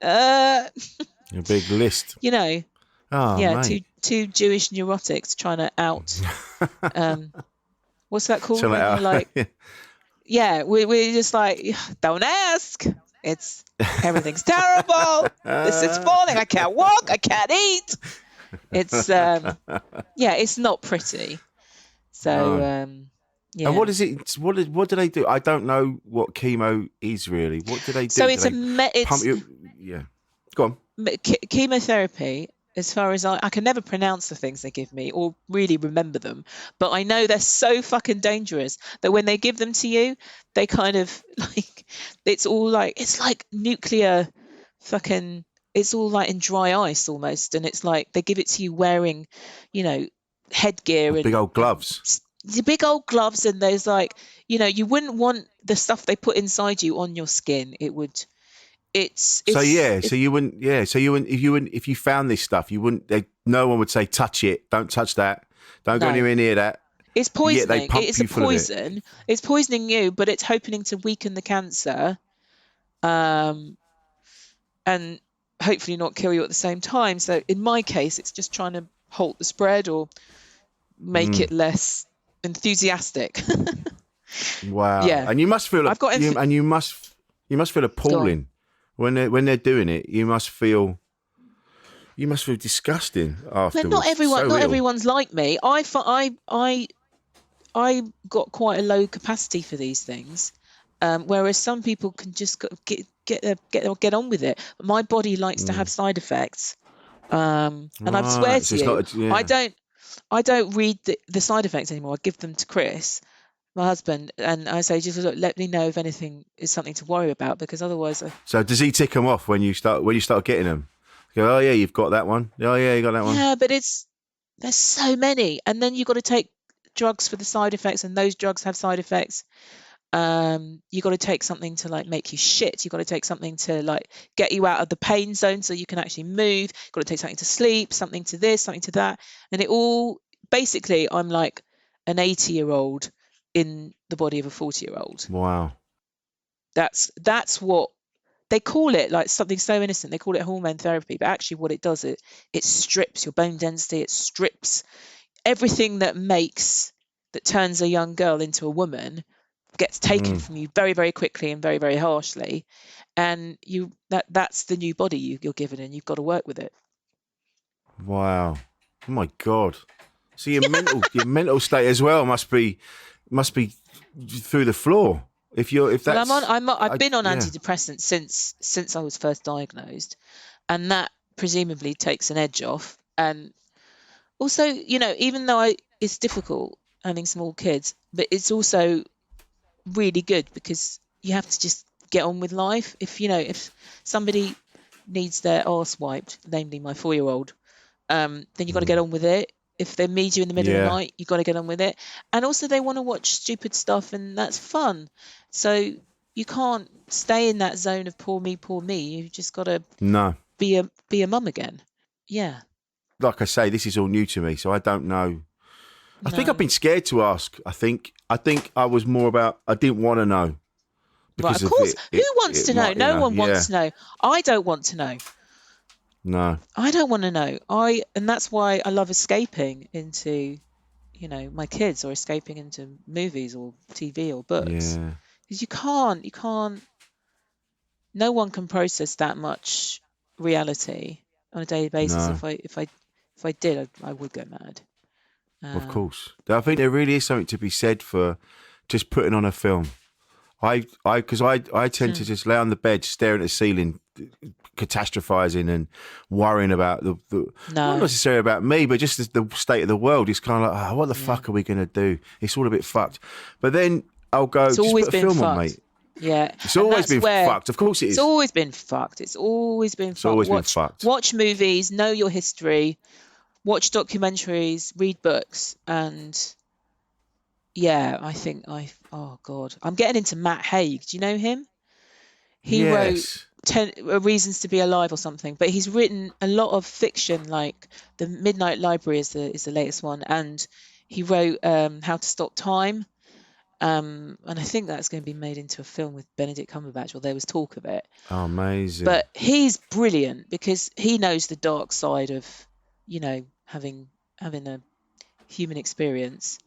a big list. Mate. Two Jewish neurotics trying to out. What's that called? We're just like, don't ask. It's everything's terrible. This is falling. I can't walk. I can't eat. It's it's not pretty. So And what is it? What do they do? I don't know what chemo is really. What do they do? So it's Go on. Chemotherapy. As far as I can never pronounce the things they give me or really remember them, but I know they're so fucking dangerous that when they give them to you, they kind of like, it's like nuclear fucking, it's all like in dry ice almost. And it's like they give it to you wearing, headgear and big old gloves. The big old gloves and those like, you wouldn't want the stuff they put inside you on your skin. It would. So you wouldn't if you found this stuff no one would say touch it, don't touch that, don't go anywhere near that. It's poisoning. It's a poison. It's poisoning you, but it's hoping to weaken the cancer, and hopefully not kill you at the same time. So in my case, it's just trying to halt the spread or make it less enthusiastic. Wow. Yeah. And you must feel you must feel appalling. When they're doing it, you must feel disgusting afterwards. But not everyone's like me. I got quite a low capacity for these things, whereas some people can just get on with it. But my body likes to have side effects, and I swear to you, I don't read the side effects anymore. I give them to Chris, my husband, and I say, just look, let me know if anything is something to worry about, because otherwise. So does he tick them off when you start getting them? You go, oh yeah, you've got that one. Oh yeah, you got that one. Yeah, but there's so many, and then you've got to take drugs for the side effects, and those drugs have side effects. You got to take something to like make you shit. You got to take something to like get you out of the pain zone so you can actually move. Got to take something to sleep, something to this, something to that, and it all basically I'm like an 80-year-old in the body of a 40-year-old. Wow. That's what they call it, like something so innocent. They call it hormone therapy, but actually what it does, it strips your bone density, it strips everything that turns a young girl into a woman, gets taken from you very, very quickly and very, very harshly, and that's the new body you're given, and you've got to work with it. Wow. Oh my God. So your mental state as well must be through the floor. If that's well, I've been on antidepressants since I was first diagnosed, and that presumably takes an edge off. And also, even though it's difficult having small kids, but it's also really good because you have to just get on with life. If somebody needs their arse wiped, namely my 4-year-old, then you've got to get on with it. If they meet you in the middle of the night, you've got to get on with it. And also they want to watch stupid stuff, and that's fun. So you can't stay in that zone of poor me. You've just got to be a mum again. Yeah. Like I say, this is all new to me, so I don't know. I think I've been scared to ask. I think I was more about I didn't want to know. Right, of course. Who wants to know? No one wants to know. I don't want to know. No. I don't want to know. And that's why I love escaping into, my kids, or escaping into movies or TV or books. Yeah. Because you can't. No one can process that much reality on a daily basis. No. If I did, I would go mad. Of course. I think there really is something to be said for just putting on a film. Because I tend to just lay on the bed, staring at the ceiling, catastrophizing and worrying about not necessarily about me, but just the state of the world. It's kind of like, what the fuck are we going to do? It's all a bit fucked. But then I'll go, just put a film on, mate. Yeah. It's always been fucked. Of course it is. It's always been fucked. It's always been fucked. Watch movies, know your history, watch documentaries, read books, and I think oh God, I'm getting into Matt Haig. Do you know him? He wrote 10 Reasons to Be Alive or something, but he's written a lot of fiction, like The Midnight Library is the latest one, and he wrote How to Stop Time, and I think that's going to be made into a film with Benedict Cumberbatch, or there was talk of it. Oh, amazing. But he's brilliant because he knows the dark side of, having a human experience.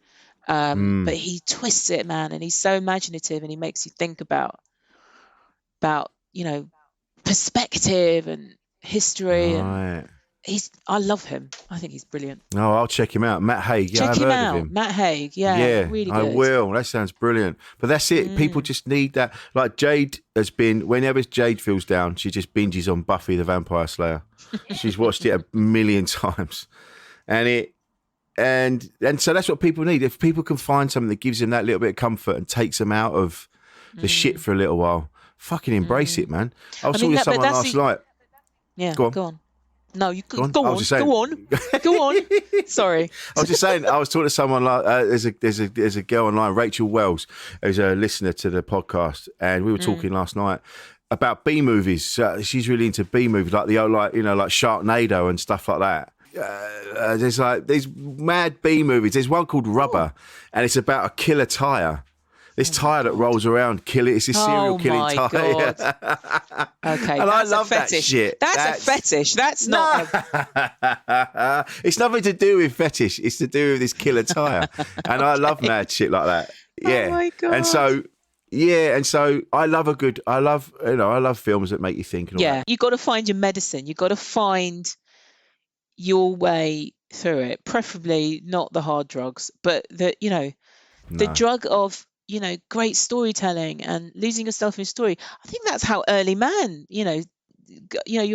But he twists it, man, and he's so imaginative, and he makes you think about perspective and history. Right. And I love him. I think he's brilliant. Oh, I'll check him out. Matt Haig. Yeah, Check I've him heard out. of him. Matt Haig. Yeah, really good. I will. That sounds brilliant. But that's it. People just need that. Like Jade has been, whenever Jade feels down, she just binges on Buffy the Vampire Slayer. She's watched it a million times. And so that's what people need. If people can find something that gives them that little bit of comfort and takes them out of the shit for a little while, fucking embrace it, man. I was talking to someone last night. Yeah, go on. No, you go on. I was just saying, Go on. Sorry. I was just saying. I was talking to someone like there's a girl online, Rachel Wells, who's a listener to the podcast, and we were talking last night about B movies. She's really into B movies, like the old, like Sharknado and stuff like that. There's mad B movies. There's one called Rubber, and it's about a killer tire. This tire that rolls around, it's this serial killing tire. God. Okay, and I love that shit. That's a fetish. That's not. It's nothing to do with fetish. It's to do with this killer tire, and I love mad shit like that. Yeah. Oh my God. And so I love films that make you think. And all that. You got to find your medicine. You got to find your way through it. Preferably not the hard drugs, but the drug of great storytelling and losing yourself in a story. I think that's how early man, you're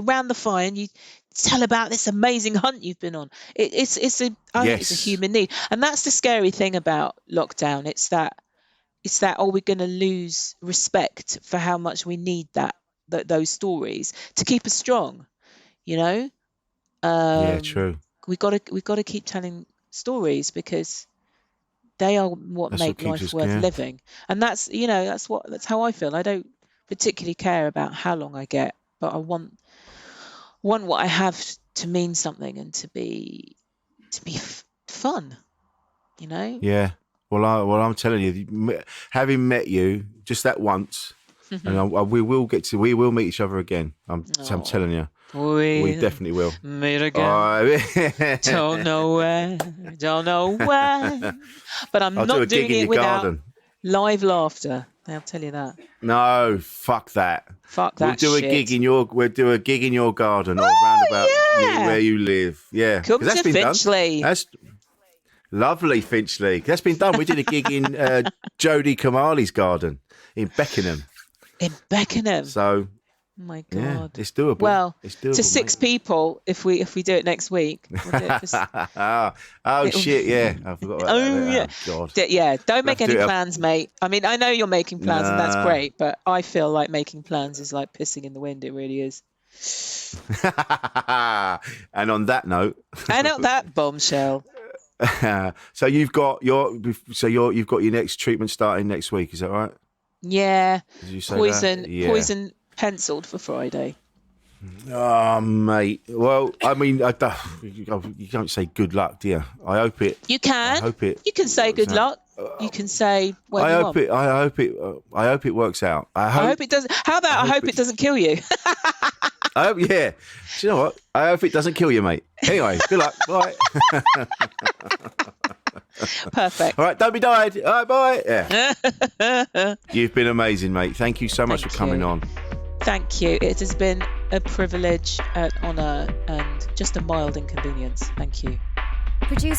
around the fire and you tell about this amazing hunt you've been on. I think it's a human need, and that's the scary thing about lockdown. It's that we're going to lose respect for how much we need those stories to keep us strong. Yeah, true. We've got to keep telling stories because they are what That's make what keeps life us- worth yeah. living. And that's how I feel. I don't particularly care about how long I get, but I want what I have to mean something and to be fun, you know. Yeah. Well, I'm telling you, having met you just that once, and we will meet each other again. I'm telling you, we definitely will. Meet again. Don't know where, but I'm I'll do a not gig doing in it your without garden. live laughter. I'll tell you that. No, fuck that. Fuck that We'll do shit. a gig in your garden or round about yeah. where you live. Yeah, Come 'cause that's to been Finchley. done. That's lovely, Finchley. That's been done. We did a gig in Jodie Kamali's garden in Beckenham. In Beckenham. So, oh my yeah, God. it's doable. Well, it's doable, to 6 people, if we do it next week. We'll do it for shit, yeah. I forgot about that. yeah. Oh, God. Yeah, don't make have to any do it- plans, mate. I mean, I know you're making plans and that's Nah. great, but I feel like making plans is like pissing in the wind. It really is. And on that note, I know that bombshell. so you've got your next treatment starting next week. Is that right? Yeah. Did you say Poison that? Yeah. poison penciled for Friday. Oh, mate. Well, I mean, you don't say good luck, do you? I hope it. You can. I hope it. You can say good works luck. You can say what I you hope want. it. I hope it works out. I hope it doesn't. How about I hope it doesn't kill you? I hope. Yeah. Do you know what? I hope it doesn't kill you, mate. Anyway, good luck. Bye. Perfect. All right. Don't be died. All right. Bye. Yeah. You've been amazing, mate. Thank you so much Thank for coming you. on. Thank you. It has been a privilege, an honour, and just a mild inconvenience. Thank you. Produced